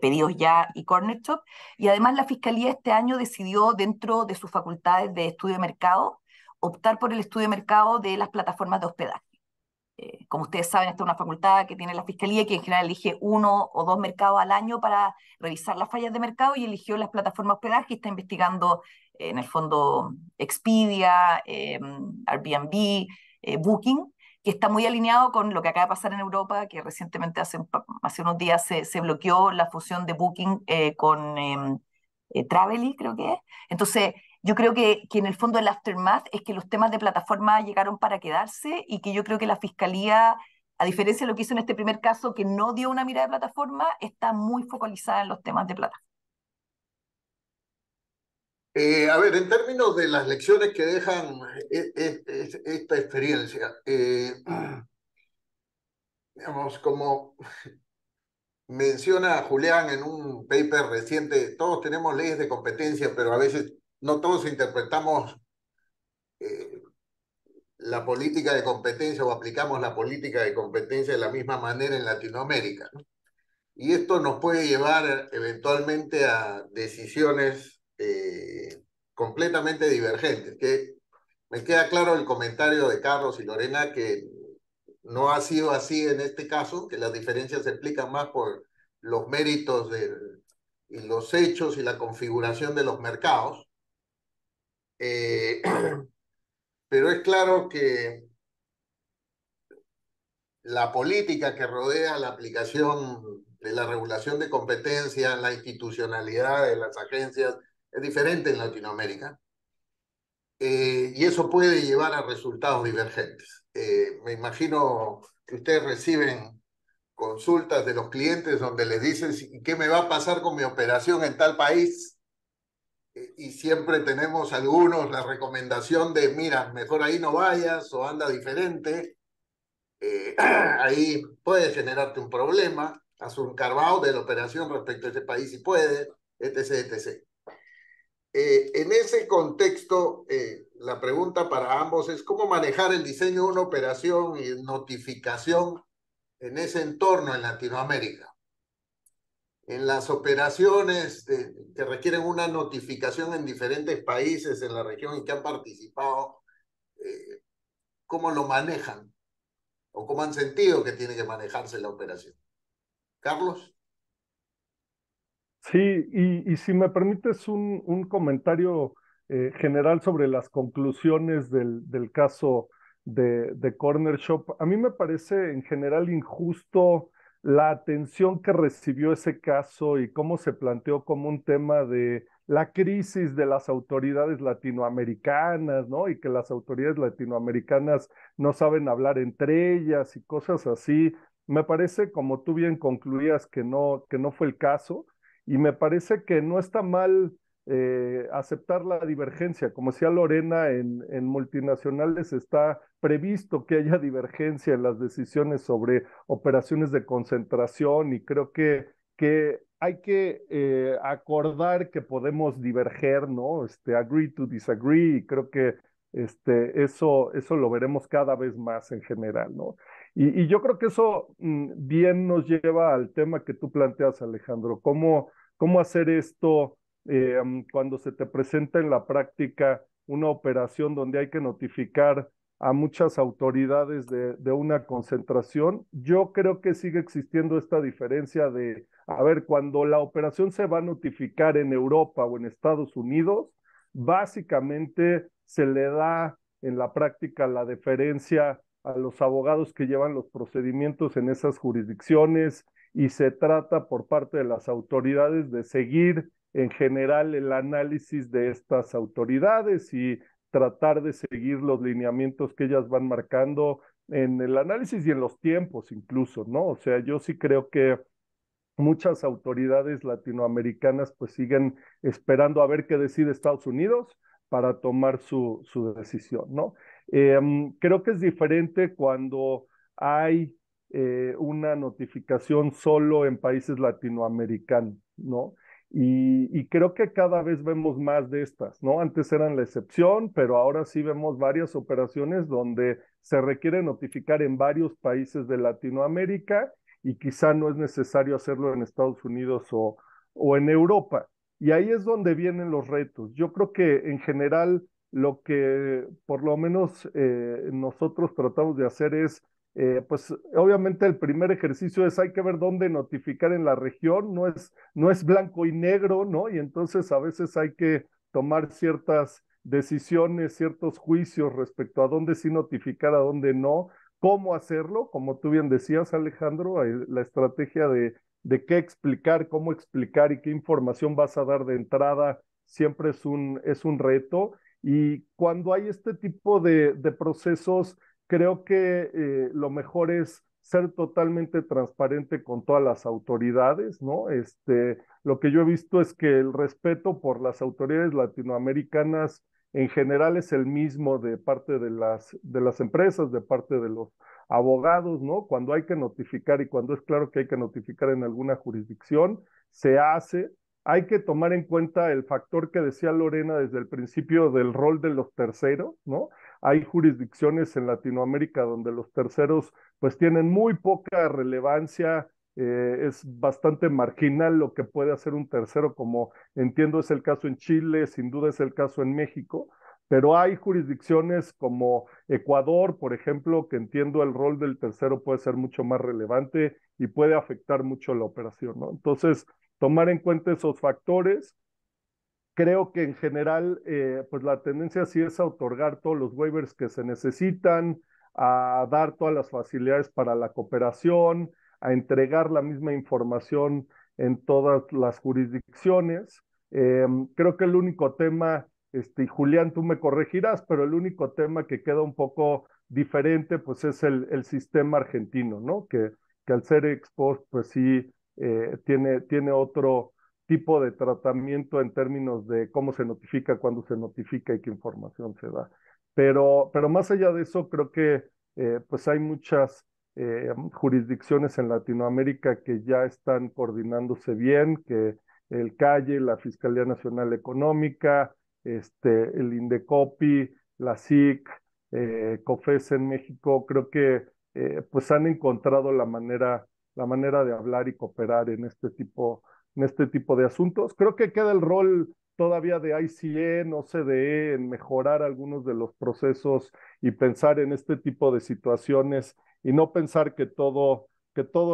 Pedidos Ya y Corner Shop. Y además la Fiscalía este año decidió, dentro de sus facultades de estudio de mercado, optar por el estudio de mercado de las plataformas de hospedaje. Como ustedes saben, esta es una facultad que tiene la Fiscalía, que en general elige 1 o 2 mercados al año para revisar las fallas de mercado, y eligió las plataformas de hospedaje y está investigando, en el fondo, Expedia, Airbnb, Booking, que está muy alineado con lo que acaba de pasar en Europa, que recientemente, hace unos días, se bloqueó la fusión de Booking con Travely, creo que es. Entonces, yo creo que en el fondo el aftermath es que los temas de plataforma llegaron para quedarse, y que yo creo que la Fiscalía, a diferencia de lo que hizo en este primer caso, que no dio una mirada de plataforma, está muy focalizada en los temas de plataforma. A ver, en términos de las lecciones que dejan esta experiencia, digamos, como menciona Julián en un paper reciente, todos tenemos leyes de competencia, pero a veces no todos interpretamos eh, la política de competencia o aplicamos la política de competencia de la misma manera en Latinoamérica, ¿no? Y esto nos puede llevar eventualmente a decisiones completamente divergentes. Que me queda claro el comentario de Carlos y Lorena que no ha sido así en este caso, que las diferencias se explican más por los méritos y los hechos y la configuración de los mercados. Eh, pero es claro que la política que rodea la aplicación de la regulación de competencia, la institucionalidad de las agencias, es diferente en Latinoamérica. Y eso puede llevar a resultados divergentes. Me imagino que ustedes reciben consultas de los clientes donde les dices, ¿y qué me va a pasar con mi operación en tal país? Y siempre tenemos algunos la recomendación de, mira, mejor ahí no vayas o anda diferente. Ahí puede generarte un problema, haz un carve-out de la operación respecto a ese país si puede, etc., etc. En ese contexto, la pregunta para ambos es cómo manejar el diseño de una operación y notificación en ese entorno en Latinoamérica. En las operaciones que requieren una notificación en diferentes países en la región y que han participado, ¿cómo lo manejan? ¿O cómo han sentido que tiene que manejarse la operación? Carlos. Sí, y si me permites un comentario general sobre las conclusiones del caso de Corner Shop, a mí me parece en general injusto la atención que recibió ese caso y cómo se planteó como un tema de la crisis de las autoridades latinoamericanas, ¿no? Y que las autoridades latinoamericanas no saben hablar entre ellas y cosas así. Me parece, como tú bien concluías, que no fue el caso y me parece que no está mal aceptar la divergencia. Como decía Lorena, en multinacionales está previsto que haya divergencia en las decisiones sobre operaciones de concentración y creo que hay que acordar que podemos diverger, ¿no? Agree to disagree, y creo que eso lo veremos cada vez más en general, ¿no? Y yo creo que eso bien nos lleva al tema que tú planteas, Alejandro, cómo hacer esto cuando se te presenta en la práctica una operación donde hay que notificar a muchas autoridades de una concentración. Yo creo que sigue existiendo esta diferencia de, a ver, cuando la operación se va a notificar en Europa o en Estados Unidos, básicamente se le da en la práctica la deferencia a los abogados que llevan los procedimientos en esas jurisdicciones y se trata por parte de las autoridades de seguir en general el análisis de estas autoridades y tratar de seguir los lineamientos que ellas van marcando en el análisis y en los tiempos incluso, ¿no? O sea, yo sí creo que muchas autoridades latinoamericanas pues siguen esperando a ver qué decide Estados Unidos para tomar su decisión, ¿no? Creo que es diferente cuando hay una notificación solo en países latinoamericanos, ¿no? Y creo que cada vez vemos más de estas, ¿no? Antes eran la excepción, pero ahora sí vemos varias operaciones donde se requiere notificar en varios países de Latinoamérica y quizá no es necesario hacerlo en Estados Unidos o en Europa. Y ahí es donde vienen los retos. Yo creo que en general lo que por lo menos nosotros tratamos de hacer es, pues obviamente el primer ejercicio es hay que ver dónde notificar en la región, no es blanco y negro, ¿no? Y entonces a veces hay que tomar ciertas decisiones, ciertos juicios respecto a dónde sí notificar, a dónde no, cómo hacerlo, como tú bien decías, Alejandro, la estrategia de qué explicar, cómo explicar y qué información vas a dar de entrada siempre es un reto. Y cuando hay este tipo de procesos, creo que lo mejor es ser totalmente transparente con todas las autoridades, ¿no? Lo que yo he visto es que el respeto por las autoridades latinoamericanas en general es el mismo de parte de las empresas, de parte de los abogados, ¿no? Cuando hay que notificar y cuando es claro que hay que notificar en alguna jurisdicción, se hace. Hay que tomar en cuenta el factor que decía Lorena desde el principio del rol de los terceros, ¿no? Hay jurisdicciones en Latinoamérica donde los terceros pues tienen muy poca relevancia, es bastante marginal lo que puede hacer un tercero, como entiendo es el caso en Chile, sin duda es el caso en México, pero hay jurisdicciones como Ecuador, por ejemplo, que entiendo el rol del tercero puede ser mucho más relevante y puede afectar mucho la operación, ¿no? Entonces, tomar en cuenta esos factores. Creo que en general, pues la tendencia sí es a otorgar todos los waivers que se necesitan, a dar todas las facilidades para la cooperación, a entregar la misma información en todas las jurisdicciones. Creo que el único tema, y Julián, tú me corregirás, pero el único tema que queda un poco diferente, pues es el sistema argentino, ¿no? que al ser expost, pues sí, tiene otro tipo de tratamiento en términos de cómo se notifica, cuándo se notifica y qué información se da. Pero más allá de eso, creo que pues hay muchas jurisdicciones en Latinoamérica que ya están coordinándose bien, que el CAIE, la Fiscalía Nacional Económica, el INDECOPI, la SIC, COFES en México, creo que pues han encontrado la manera de hablar y cooperar en este tipo de asuntos. Creo que queda el rol todavía de ICN, OCDE, en mejorar algunos de los procesos y pensar en este tipo de situaciones y no pensar que todo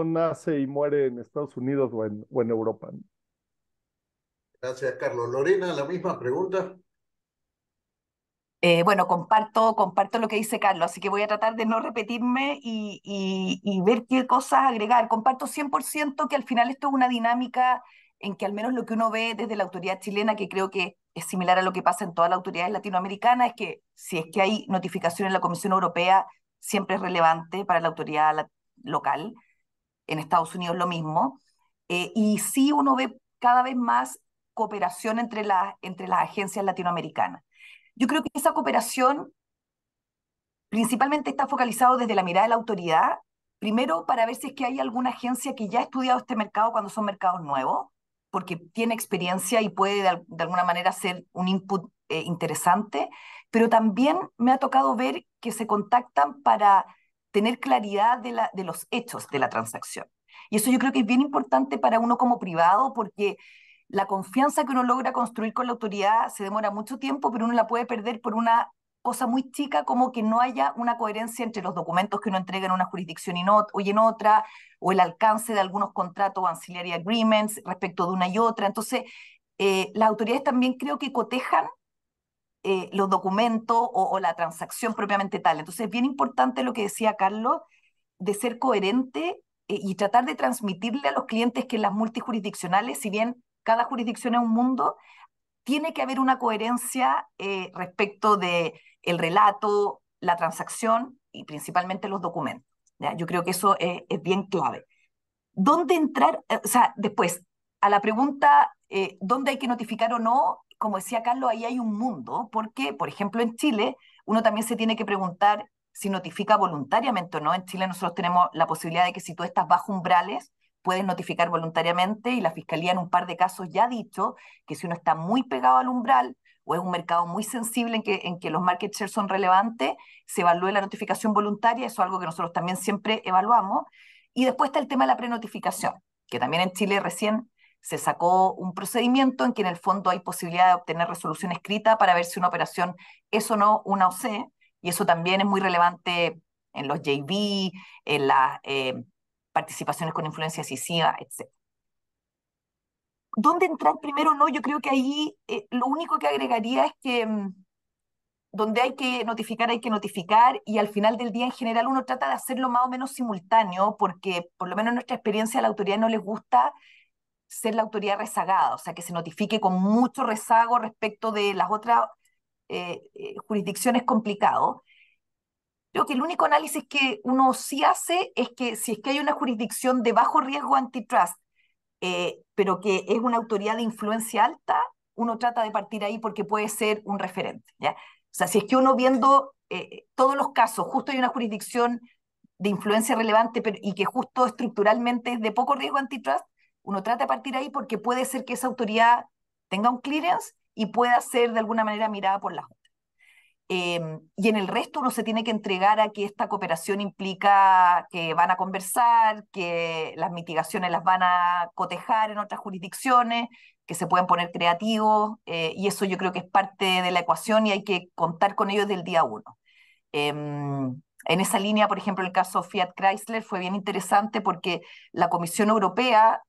nace y muere en Estados Unidos o en Europa. Gracias, Carlos. Lorena, la misma pregunta. Bueno, comparto lo que dice Carlos, así que voy a tratar de no repetirme y ver qué cosas agregar. Comparto 100% que al final esto es una dinámica en que al menos lo que uno ve desde la autoridad chilena, que creo que es similar a lo que pasa en todas las autoridades latinoamericanas, es que si es que hay notificación en la Comisión Europea, siempre es relevante para la autoridad local. En Estados Unidos lo mismo. Y sí uno ve cada vez más cooperación entre las agencias latinoamericanas. Yo creo que esa cooperación principalmente está focalizado desde la mirada de la autoridad, primero para ver si es que hay alguna agencia que ya ha estudiado este mercado cuando son mercados nuevos, porque tiene experiencia y puede de alguna manera ser un input interesante, pero también me ha tocado ver que se contactan para tener claridad de los hechos de la transacción. Y eso yo creo que es bien importante para uno como privado, porque la confianza que uno logra construir con la autoridad se demora mucho tiempo, pero uno la puede perder por una cosa muy chica como que no haya una coherencia entre los documentos que uno entrega en una jurisdicción y en otra, o el alcance de algunos contratos o ancillary agreements respecto de una y otra. Entonces, las autoridades también creo que cotejan los documentos o la transacción propiamente tal. Entonces, es bien importante lo que decía Carlos, de ser coherente y tratar de transmitirle a los clientes que en las multijurisdiccionales, si bien cada jurisdicción es un mundo, tiene que haber una coherencia respecto de el relato, la transacción y principalmente los documentos. ¿Ya? Yo creo que eso es bien clave. ¿Dónde entrar? O sea, después, a la pregunta, ¿dónde hay que notificar o no? Como decía Carlos, ahí hay un mundo, porque, por ejemplo, en Chile, uno también se tiene que preguntar si notifica voluntariamente o no. En Chile nosotros tenemos la posibilidad de que si tú estás bajo umbrales, puedes notificar voluntariamente y la Fiscalía en un par de casos ya ha dicho que si uno está muy pegado al umbral o es un mercado muy sensible en que los market shares son relevantes, se evalúe la notificación voluntaria, eso es algo que nosotros también siempre evaluamos. Y después está el tema de la prenotificación, que también en Chile recién se sacó un procedimiento en que en el fondo hay posibilidad de obtener resolución escrita para ver si una operación es o no una OC, y eso también es muy relevante en los JV, en las participaciones con influencia decisiva, etc. ¿Dónde entrar primero o no? Yo creo que ahí lo único que agregaría es que donde hay que notificar y al final del día en general uno trata de hacerlo más o menos simultáneo porque por lo menos en nuestra experiencia a la autoridad no les gusta ser la autoridad rezagada, o sea, que se notifique con mucho rezago respecto de las otras jurisdicciones complicado. Creo que el único análisis que uno sí hace es que si es que hay una jurisdicción de bajo riesgo antitrust, pero que es una autoridad de influencia alta, uno trata de partir ahí porque puede ser un referente, ¿ya? O sea, si es que uno viendo todos los casos, justo hay una jurisdicción de influencia relevante y que justo estructuralmente es de poco riesgo antitrust, uno trata de partir ahí porque puede ser que esa autoridad tenga un clearance y pueda ser de alguna manera mirada por la Junta. Y en el resto uno se tiene que entregar a que esta cooperación implica que van a conversar, que las mitigaciones las van a cotejar en otras jurisdicciones, que se pueden poner creativos, y eso yo creo que es parte de la ecuación y hay que contar con ello desde el día uno. En esa línea, por ejemplo, el caso Fiat Chrysler fue bien interesante porque la Comisión Europea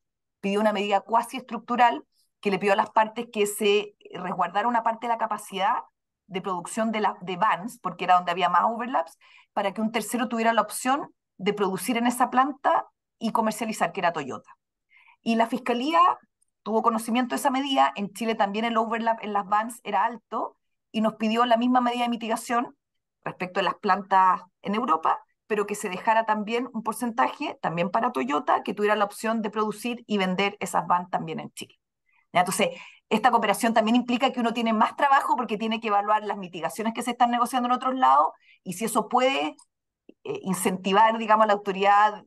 pidió una medida cuasi estructural que le pidió a las partes que se resguardara una parte de la capacidad de producción de vans, porque era donde había más overlaps, para que un tercero tuviera la opción de producir en esa planta y comercializar, que era Toyota. Y la Fiscalía tuvo conocimiento de esa medida, en Chile también el overlap en las vans era alto, y nos pidió la misma medida de mitigación respecto de las plantas en Europa, pero que se dejara también un porcentaje, también para Toyota, que tuviera la opción de producir y vender esas vans también en Chile. ¿Ya? Entonces, esta cooperación también implica que uno tiene más trabajo porque tiene que evaluar las mitigaciones que se están negociando en otros lados y si eso puede incentivar, digamos, a la autoridad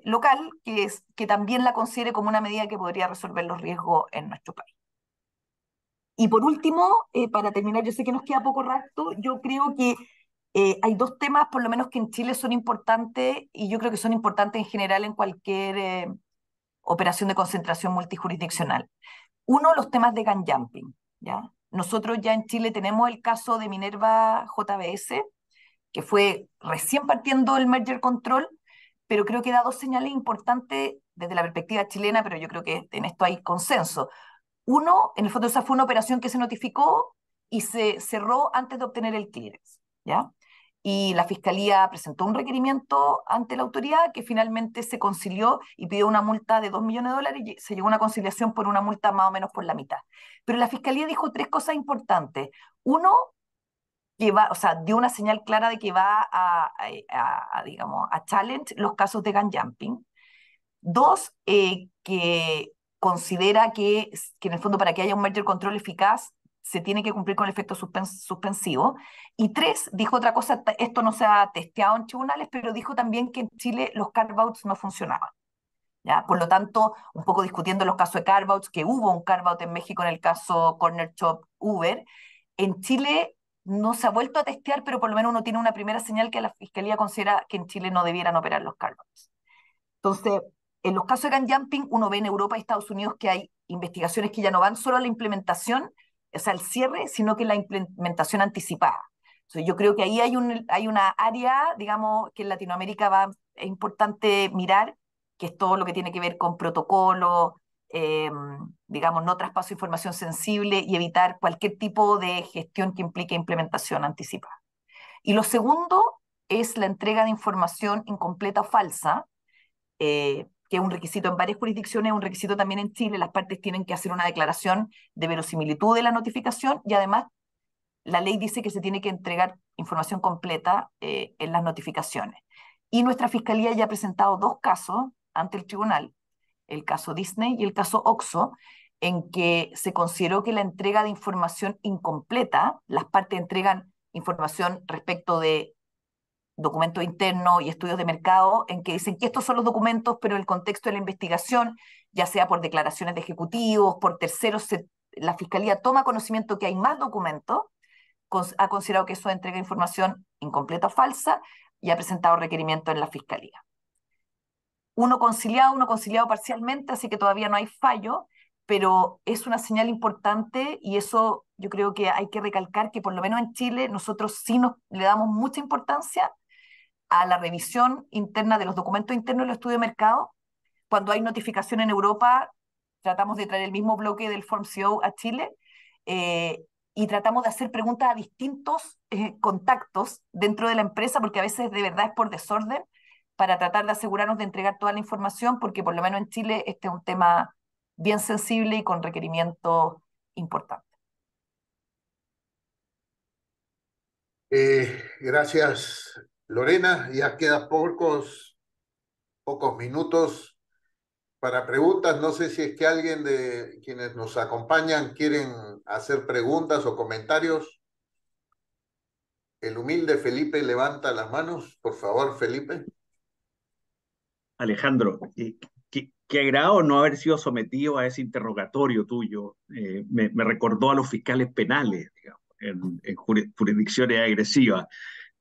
local que también la considere como una medida que podría resolver los riesgos en nuestro país. Y por último, para terminar, yo sé que nos queda poco rato, yo creo que hay dos temas, por lo menos que en Chile son importantes, y yo creo que son importantes en general en cualquier operación de concentración multijurisdiccional. Uno, los temas de gun jumping, ¿ya? Nosotros ya en Chile tenemos el caso de Minerva JBS, que fue recién partiendo el merger control, pero creo que da dos señales importantes desde la perspectiva chilena, pero yo creo que en esto hay consenso. Uno, en el fondo esa fue una operación que se notificó y se cerró antes de obtener el clearance, ¿ya? Y la Fiscalía presentó un requerimiento ante la autoridad que finalmente se concilió y pidió una multa de $2 millones y se llegó a una conciliación por una multa más o menos por la mitad. Pero la Fiscalía dijo tres cosas importantes. Uno, que va, o sea, dio una señal clara de que va digamos, a challenge los casos de gun jumping. Dos, que considera que en el fondo para que haya un merger control eficaz se tiene que cumplir con el efecto suspensivo. Y tres, dijo otra cosa, esto no se ha testeado en tribunales, pero dijo también que en Chile los carve-outs no funcionaban. ¿Ya? Por lo tanto, un poco discutiendo los casos de carve-outs, que hubo un carve-out en México en el caso Corner Shop Uber, en Chile no se ha vuelto a testear, pero por lo menos uno tiene una primera señal que la Fiscalía considera que en Chile no debieran operar los carve-outs. Entonces, en los casos de gun jumping, uno ve en Europa y Estados Unidos que hay investigaciones que ya no van solo a la implementación, o sea, al cierre, sino que la implementación anticipada. Entonces, yo creo que ahí hay una área, digamos, que en Latinoamérica es importante mirar, que es todo lo que tiene que ver con protocolos, eh, digamos, no traspaso de información sensible y evitar cualquier tipo de gestión que implique implementación anticipada. Y lo segundo es la entrega de información incompleta o falsa, que es un requisito en varias jurisdicciones, un requisito también en Chile. Las partes tienen que hacer una declaración de verosimilitud de la notificación y además la ley dice que se tiene que entregar información completa en las notificaciones. Y nuestra Fiscalía ya ha presentado dos casos ante el tribunal, el caso Disney y el caso Oxxo, en que se consideró que la entrega de información incompleta, las partes entregan información respecto de documentos internos y estudios de mercado en que dicen que estos son los documentos, pero en el contexto de la investigación, ya sea por declaraciones de ejecutivos, por terceros, la Fiscalía toma conocimiento que hay más documentos, ha considerado que eso entrega información incompleta o falsa y ha presentado requerimiento en la Fiscalía. Uno conciliado parcialmente, así que todavía no hay fallo, pero es una señal importante y eso yo creo que hay que recalcar que por lo menos en Chile nosotros sí le damos mucha importancia a la revisión interna de los documentos internos del estudio de mercado. Cuando hay notificación en Europa, tratamos de traer el mismo bloque del Form CO a Chile y tratamos de hacer preguntas a distintos contactos dentro de la empresa, porque a veces de verdad es por desorden, para tratar de asegurarnos de entregar toda la información, porque por lo menos en Chile este es un tema bien sensible y con requerimientos importantes. Gracias, Lorena. Ya quedan pocos minutos para preguntas. No sé si es que alguien de quienes nos acompañan quieren hacer preguntas o comentarios. El humilde Felipe levanta las manos. Por favor, Felipe. Alejandro, qué agrado no haber sido sometido a ese interrogatorio tuyo. Me recordó a los fiscales penales, digamos, en jurisdicciones agresivas.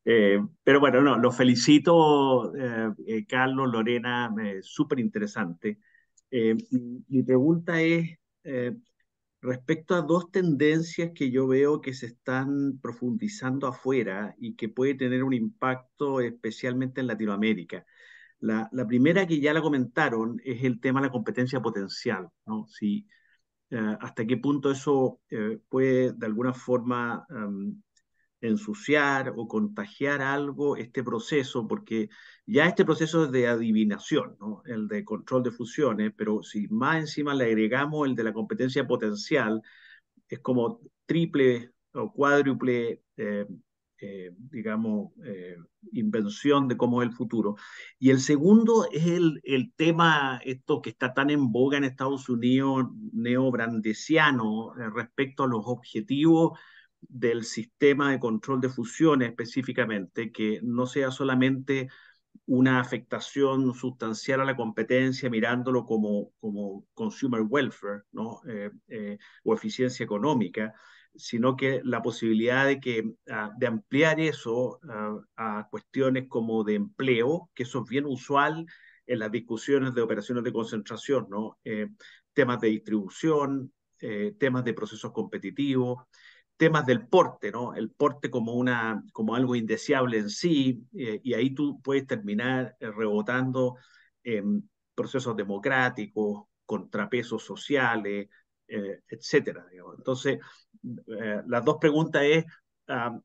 Pero bueno, no, los felicito, Carlos, Lorena, súper interesante. Mi pregunta es respecto a dos tendencias que yo veo que se están profundizando afuera y que puede tener un impacto especialmente en Latinoamérica. La primera que ya la comentaron es el tema de la competencia potencial, ¿no? Si, hasta qué punto eso puede de alguna forma ensuciar o contagiar algo este proceso, porque ya este proceso es de adivinación, ¿no? El de control de fusiones, pero si más encima le agregamos el de la competencia potencial, es como triple o cuádruple digamos, invención de cómo es el futuro. Y el segundo es el tema, esto que está tan en boga en Estados Unidos, neobrandesiano, respecto a los objetivos del sistema de control de fusiones específicamente, que no sea solamente una afectación sustancial a la competencia mirándolo como consumer welfare, ¿no? O eficiencia económica, sino que la posibilidad de ampliar eso a cuestiones como de empleo, que eso es bien usual en las discusiones de operaciones de concentración, ¿no? Temas de distribución, temas de procesos competitivos, temas del porte, ¿no? El porte como algo indeseable en sí, y ahí tú puedes terminar rebotando en procesos democráticos, contrapesos sociales, etcétera, digamos. Entonces, las dos preguntas es, um,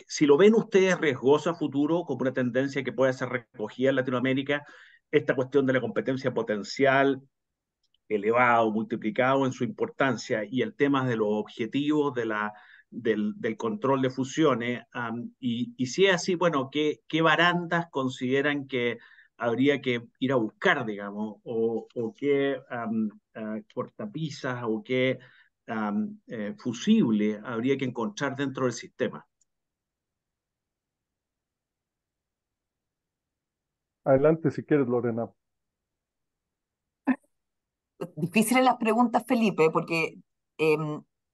si lo ven ustedes riesgoso a futuro, como una tendencia que puede ser recogida en Latinoamérica, esta cuestión de la competencia potencial elevado, multiplicado en su importancia, y el tema de los objetivos del control de fusiones. Y si es así, bueno, ¿qué barandas consideran que habría que ir a buscar, digamos, o qué cortapisas o qué fusible habría que encontrar dentro del sistema? Adelante si quieres, Lorena. Difíciles las preguntas, Felipe, porque,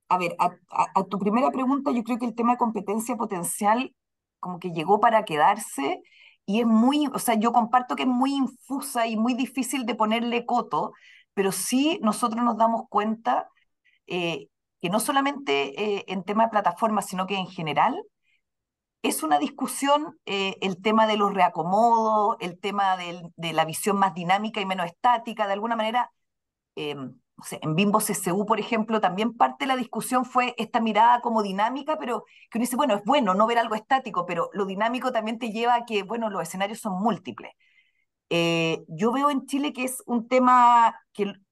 a ver, a tu primera pregunta, yo creo que el tema de competencia potencial como que llegó para quedarse y es muy, o sea, yo comparto que es muy infusa y muy difícil de ponerle coto, pero sí nosotros nos damos cuenta eh, que no solamente en tema de plataformas, sino que en general es una discusión el tema de los reacomodos, el tema de la visión más dinámica y menos estática, de alguna manera no sé, en Bimbo CSU, por ejemplo, también parte de la discusión fue esta mirada como dinámica, pero que uno dice, bueno, es bueno no ver algo estático, pero lo dinámico también te lleva a que, bueno, los escenarios son múltiples. Yo veo en Chile que es un tema que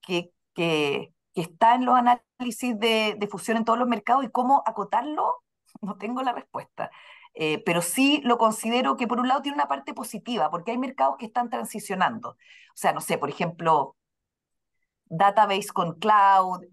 está en los análisis de fusión en todos los mercados y cómo acotarlo, no tengo la respuesta. Pero sí lo considero que por un lado tiene una parte positiva, porque hay mercados que están transicionando. O sea, no sé, por ejemplo, database con cloud,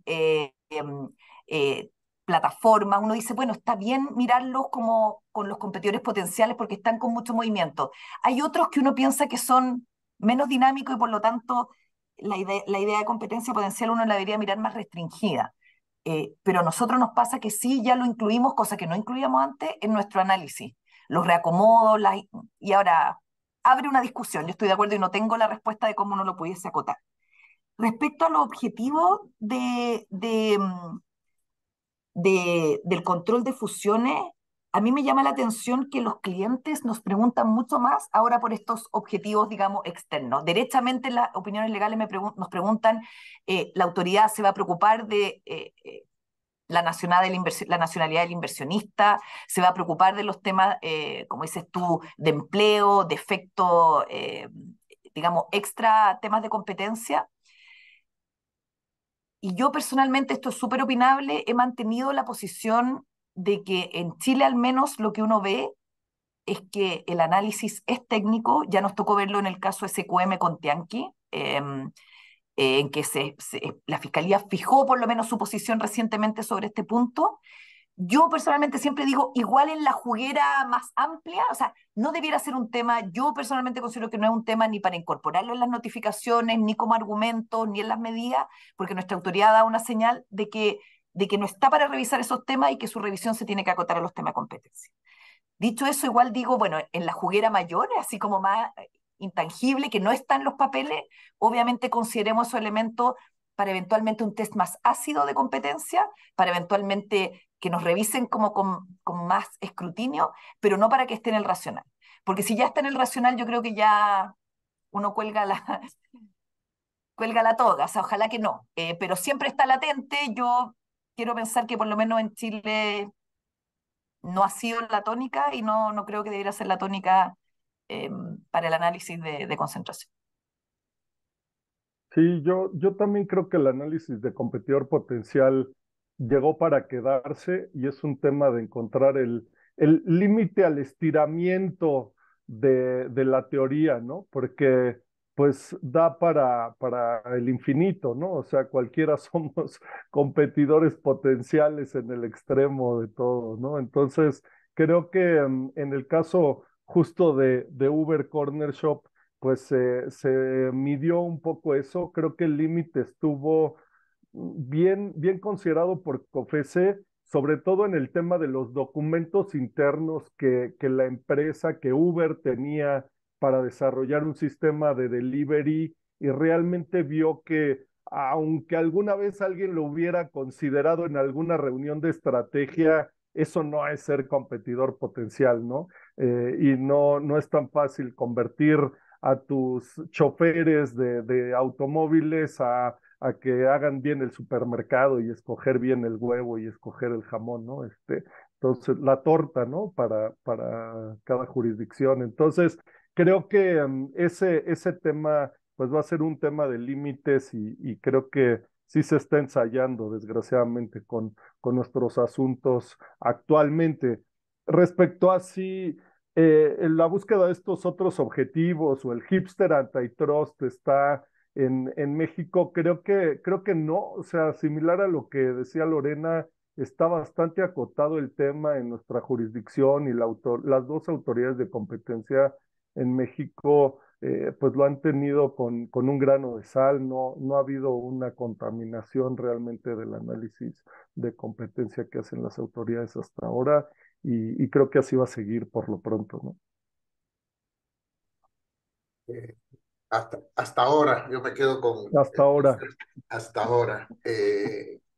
plataformas, uno dice, bueno, está bien mirarlos como con los competidores potenciales porque están con mucho movimiento. Hay otros que uno piensa que son menos dinámicos y por lo tanto la idea de competencia potencial uno la debería mirar más restringida. Pero a nosotros nos pasa que sí, ya lo incluimos, cosa que no incluíamos antes, en nuestro análisis. Los reacomodos, y ahora abre una discusión, yo estoy de acuerdo y no tengo la respuesta de cómo uno lo pudiese acotar. Respecto a los objetivos del control de fusiones, a mí me llama la atención que los clientes nos preguntan mucho más ahora por estos objetivos, digamos, externos. Derechamente, las opiniones legales nos preguntan, ¿la autoridad se va a preocupar de la nacionalidad del inversionista? ¿Se va a preocupar de los temas, como dices tú, de empleo, de efecto, digamos, extra temas de competencia? Y yo personalmente, esto es súper opinable, he mantenido la posición de que en Chile al menos lo que uno ve es que el análisis es técnico, ya nos tocó verlo en el caso SQM con Tianqi, en que la Fiscalía fijó por lo menos su posición recientemente sobre este punto. Yo personalmente siempre digo, igual en la juguera más amplia, o sea, no debiera ser un tema, yo personalmente considero que no es un tema ni para incorporarlo en las notificaciones, ni como argumento, ni en las medidas, porque nuestra autoridad da una señal de que no está para revisar esos temas y que su revisión se tiene que acotar a los temas de competencia. Dicho eso, igual digo, bueno, en la juguera mayor, así como más intangible, que no está en los papeles, obviamente consideremos esos elementos para eventualmente un test más ácido de competencia, para eventualmente que nos revisen como con más escrutinio, pero no para que esté en el racional. Porque si ya está en el racional, yo creo que ya uno cuelga la toga, o sea, ojalá que no, pero siempre está latente. Yo quiero pensar que por lo menos en Chile no ha sido la tónica y no creo que debiera ser la tónica para el análisis de concentración. Sí, yo también creo que el análisis de competidor potencial llegó para quedarse y es un tema de encontrar el límite al estiramiento de la teoría, ¿no? Porque pues da para el infinito, ¿no? O sea, cualquiera somos competidores potenciales en el extremo de todo, ¿no? Entonces, creo que en el caso justo de Uber Corner Shop, pues se midió un poco eso. Creo que el límite estuvo bien considerado por COFESE, sobre todo en el tema de los documentos internos que la empresa, que Uber tenía para desarrollar un sistema de delivery y realmente vio que aunque alguna vez alguien lo hubiera considerado en alguna reunión de estrategia, eso no es ser competidor potencial, ¿no? Y no es tan fácil convertir a tus choferes de automóviles a que hagan bien el supermercado y escoger bien el huevo y escoger el jamón, ¿no? Entonces, la torta, ¿no? Para cada jurisdicción. Entonces, creo que ese tema, pues va a ser un tema de límites y creo que sí se está ensayando, desgraciadamente, con nuestros asuntos actualmente. Respecto a si en la búsqueda de estos otros objetivos o el hipster antitrust está en México, creo que no, o sea, similar a lo que decía Lorena, está bastante acotado el tema en nuestra jurisdicción y las dos autoridades de competencia en México, pues lo han tenido con un grano de sal, no ha habido una contaminación realmente del análisis de competencia que hacen las autoridades hasta ahora y creo que así va a seguir por lo pronto, ¿no? Eh, hasta ahora, yo me quedo con Hasta ahora. hasta ahora.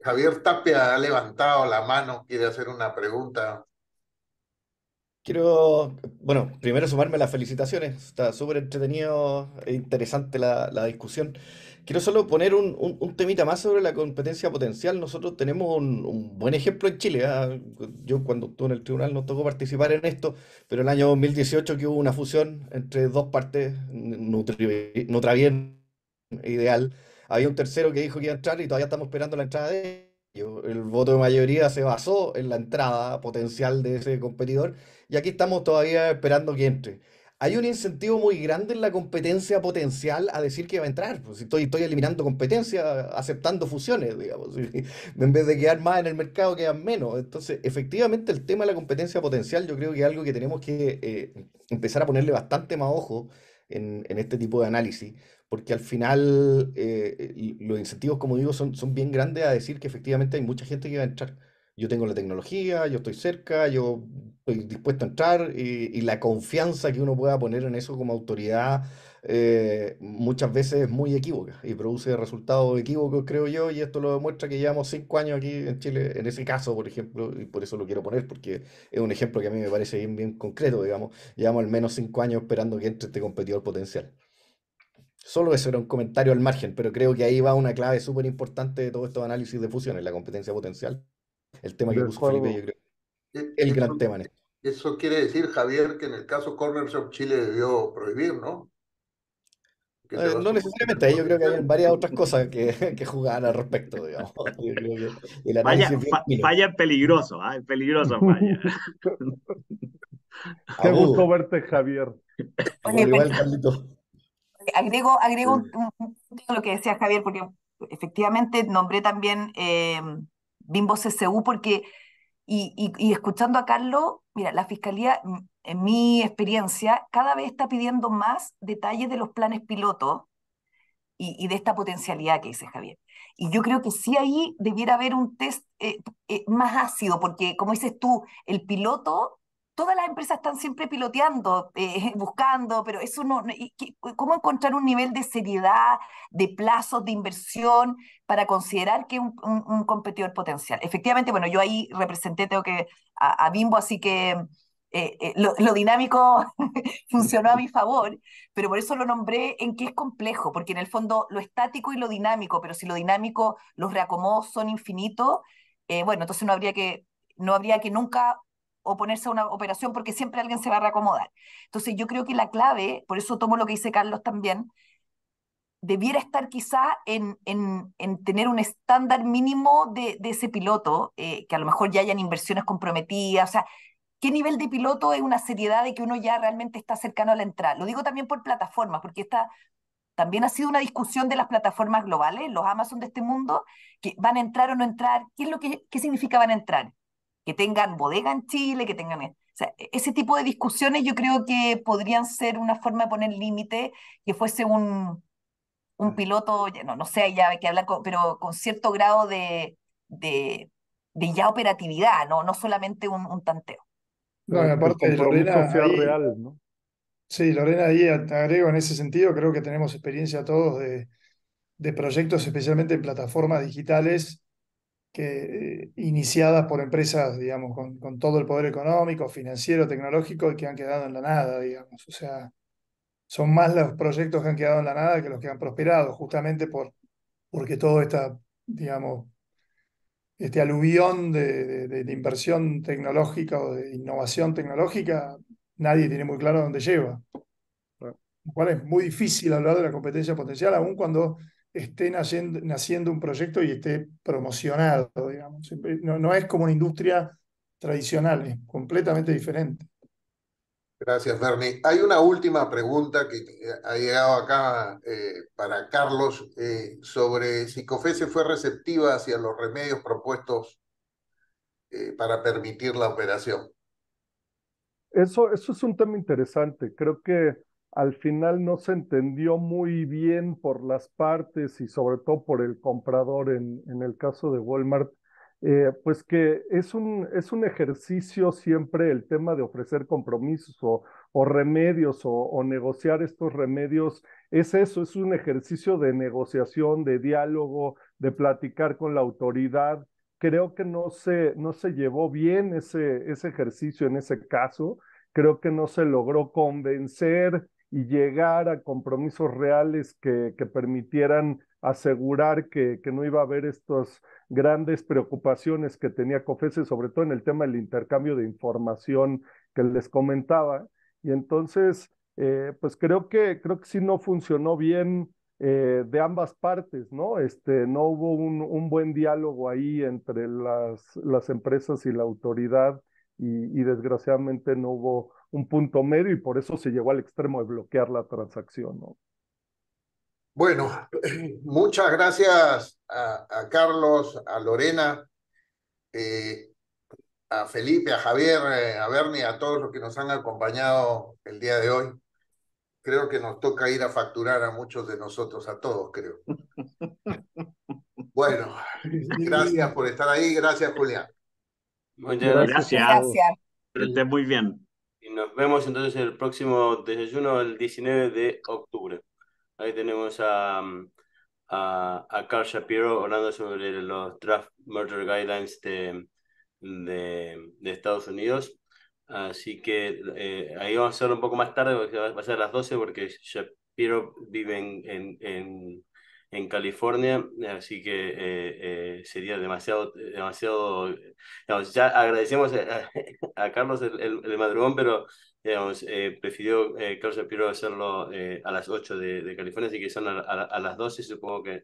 Javier Tapia ha levantado la mano, quiere hacer una pregunta. Quiero, bueno, primero sumarme a las felicitaciones. Está súper entretenido e interesante la discusión. Quiero solo poner un temita más sobre la competencia potencial. Nosotros tenemos un buen ejemplo en Chile. ¿Ah? Yo cuando estuve en el tribunal nos tocó participar en esto, pero el año 2018 que hubo una fusión entre dos partes, Nutrabien e Ideal, había un tercero que dijo que iba a entrar y todavía estamos esperando la entrada de ellos. El voto de mayoría se basó en la entrada potencial de ese competidor y aquí estamos todavía esperando que entre. Hay un incentivo muy grande en la competencia potencial a decir que va a entrar. Pues, si estoy eliminando competencia, aceptando fusiones, digamos. En vez de quedar más en el mercado, quedan menos. Entonces, efectivamente, el tema de la competencia potencial yo creo que es algo que tenemos que empezar a ponerle bastante más ojo en este tipo de análisis, porque al final los incentivos, como digo, son bien grandes a decir que efectivamente hay mucha gente que va a entrar. Yo tengo la tecnología, yo estoy cerca, yo estoy dispuesto a entrar y la confianza que uno pueda poner en eso como autoridad muchas veces es muy equívoca y produce resultados equívocos, creo yo, y esto lo demuestra que llevamos 5 años aquí en Chile, en ese caso, por ejemplo, y por eso lo quiero poner, porque es un ejemplo que a mí me parece bien concreto, digamos. Llevamos al menos 5 años esperando que entre este competidor potencial. Solo eso era un comentario al margen, pero creo que ahí va una clave súper importante de todos estos análisis de fusiones, la competencia potencial. El tema que De puso Felipe, yo acuerdo. creo que es el gran Eso, tema en esto. eso quiere decir, Javier, que en el caso Corner Shop Chile debió prohibir, ¿no? Que se No basó en el necesariamente, ahí yo creo que hay potencial. varias otras cosas que jugar al respecto, digamos. Yo creo que el análisis Falla, es bien fino, falla peligroso, ¿ah? Peligroso falla. Qué gusto agudo, verte, Javier. Oye, igual, Carlito. agrego un punto a lo que decía Javier, porque efectivamente nombré también Bimbo CCU, porque, y escuchando a Carlos, mira, la Fiscalía, en mi experiencia, cada vez está pidiendo más detalles de los planes pilotos y de esta potencialidad que dice Javier. Y yo creo que sí ahí debiera haber un test más ácido, porque como dices tú, el piloto, todas las empresas están siempre piloteando, buscando, pero eso ¿cómo encontrar un nivel de seriedad, de plazos, de inversión para considerar que es un competidor potencial? Efectivamente, bueno, yo ahí representé, tengo que, a Bimbo, así que lo dinámico funcionó a mi favor, pero por eso lo nombré en que es complejo, porque en el fondo lo estático y lo dinámico, pero si lo dinámico, los reacomodos son infinitos, bueno, entonces no habría que nunca oponerse a una operación porque siempre alguien se va a reacomodar. Entonces yo creo que la clave, por eso tomo lo que dice Carlos también, debiera estar quizá en tener un estándar mínimo de ese piloto, que a lo mejor ya hayan inversiones comprometidas, o sea, qué nivel de piloto es una seriedad de que uno ya realmente está cercano a la entrada. Lo digo también por plataformas, porque esta también ha sido una discusión de las plataformas globales, los Amazon de este mundo, que van a entrar o no entrar. ¿Qué significa van a entrar? Que tengan bodega en Chile, que tengan... O sea, ese tipo de discusiones yo creo que podrían ser una forma de poner límite, que fuese un piloto, no sé, ya hay que hablar, pero con cierto grado de, de ya operatividad, no solamente un tanteo. No, y Que el aparte, compromiso Lorena, sea ahí, real, ¿no? sí, Lorena, ahí te agrego en ese sentido, creo que tenemos experiencia todos de proyectos, especialmente en plataformas digitales, que iniciadas por empresas, digamos, con todo el poder económico, financiero, tecnológico, y que han quedado en la nada, digamos. O sea, son más los proyectos que han quedado en la nada que los que han prosperado, justamente porque todo esta, digamos, este aluvión de inversión tecnológica o de innovación tecnológica, nadie tiene muy claro dónde lleva. Lo cual es muy difícil hablar de la competencia potencial, aun cuando esté naciendo un proyecto y esté promocionado, digamos. No es como una industria tradicional, es completamente diferente. Gracias, Bernie. Hay una última pregunta que ha llegado acá para Carlos sobre si COFECE fue receptiva hacia los remedios propuestos para permitir la operación. Eso es un tema interesante. Creo que al final no se entendió muy bien por las partes y sobre todo por el comprador en el caso de Walmart, pues que es un ejercicio siempre el tema de ofrecer compromisos o remedios o negociar estos remedios. Es eso, es un ejercicio de negociación, de diálogo, de platicar con la autoridad. Creo que no se llevó bien ese ejercicio en ese caso. Creo que no se logró convencer y llegar a compromisos reales que permitieran asegurar que no iba a haber estas grandes preocupaciones que tenía COFECE, sobre todo en el tema del intercambio de información que les comentaba. Y entonces, pues creo que sí no funcionó bien de ambas partes, ¿no? No hubo un buen diálogo ahí entre las empresas y la autoridad y desgraciadamente no hubo un punto medio y por eso se llegó al extremo de bloquear la transacción, ¿no? Bueno, muchas gracias a Carlos, a Lorena, a Felipe, a Javier, a Bernie, a todos los que nos han acompañado el día de hoy. Creo que nos toca ir a facturar a muchos de nosotros, a todos, creo. Bueno, gracias por estar ahí. Gracias, Julián. Muchas Gracias gracias. a Gracias, todos. Gracias. que estés muy bien. Y nos vemos entonces el próximo desayuno el 19 de octubre. Ahí tenemos a Carl Shapiro hablando sobre los Draft Merger Guidelines de Estados Unidos. Así que ahí vamos a hacerlo un poco más tarde, porque va a ser a las 12, porque Shapiro vive en California, así que sería demasiado, digamos, ya agradecemos a Carlos el madrugón, pero digamos, prefirió Carlos Shapiro hacerlo a las 8 de California, así que son a las 12, supongo que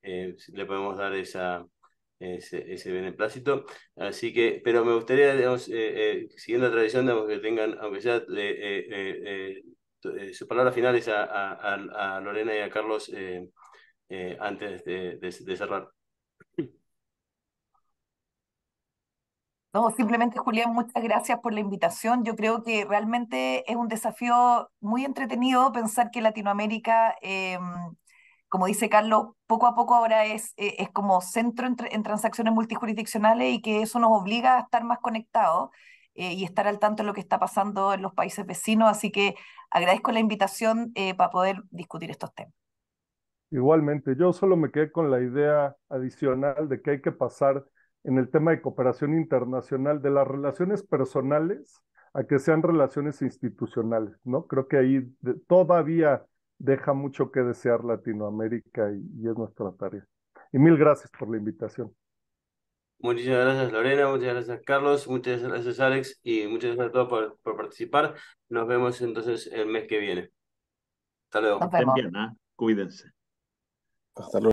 le podemos dar ese beneplácito. Así que, pero me gustaría, digamos, siguiendo la tradición, digamos, que tengan, aunque sea sus palabras finales a Lorena y a Carlos antes de cerrar. No, simplemente, Julián, muchas gracias por la invitación. Yo creo que realmente es un desafío muy entretenido pensar que Latinoamérica, como dice Carlos, poco a poco ahora es como centro en transacciones multijurisdiccionales y que eso nos obliga a estar más conectados y estar al tanto de lo que está pasando en los países vecinos. Así que agradezco la invitación para poder discutir estos temas. Igualmente, yo solo me quedé con la idea adicional de que hay que pasar en el tema de cooperación internacional de las relaciones personales a que sean relaciones institucionales, ¿no? Creo que ahí todavía deja mucho que desear Latinoamérica y es nuestra tarea. Y mil gracias por la invitación. Muchísimas gracias Lorena, muchas gracias Carlos, muchas gracias Alex y muchas gracias a todos por participar. Nos vemos entonces el mes que viene. Hasta luego. Nos Estén vemos. bien, ¿ah? Cuídense. Hasta luego.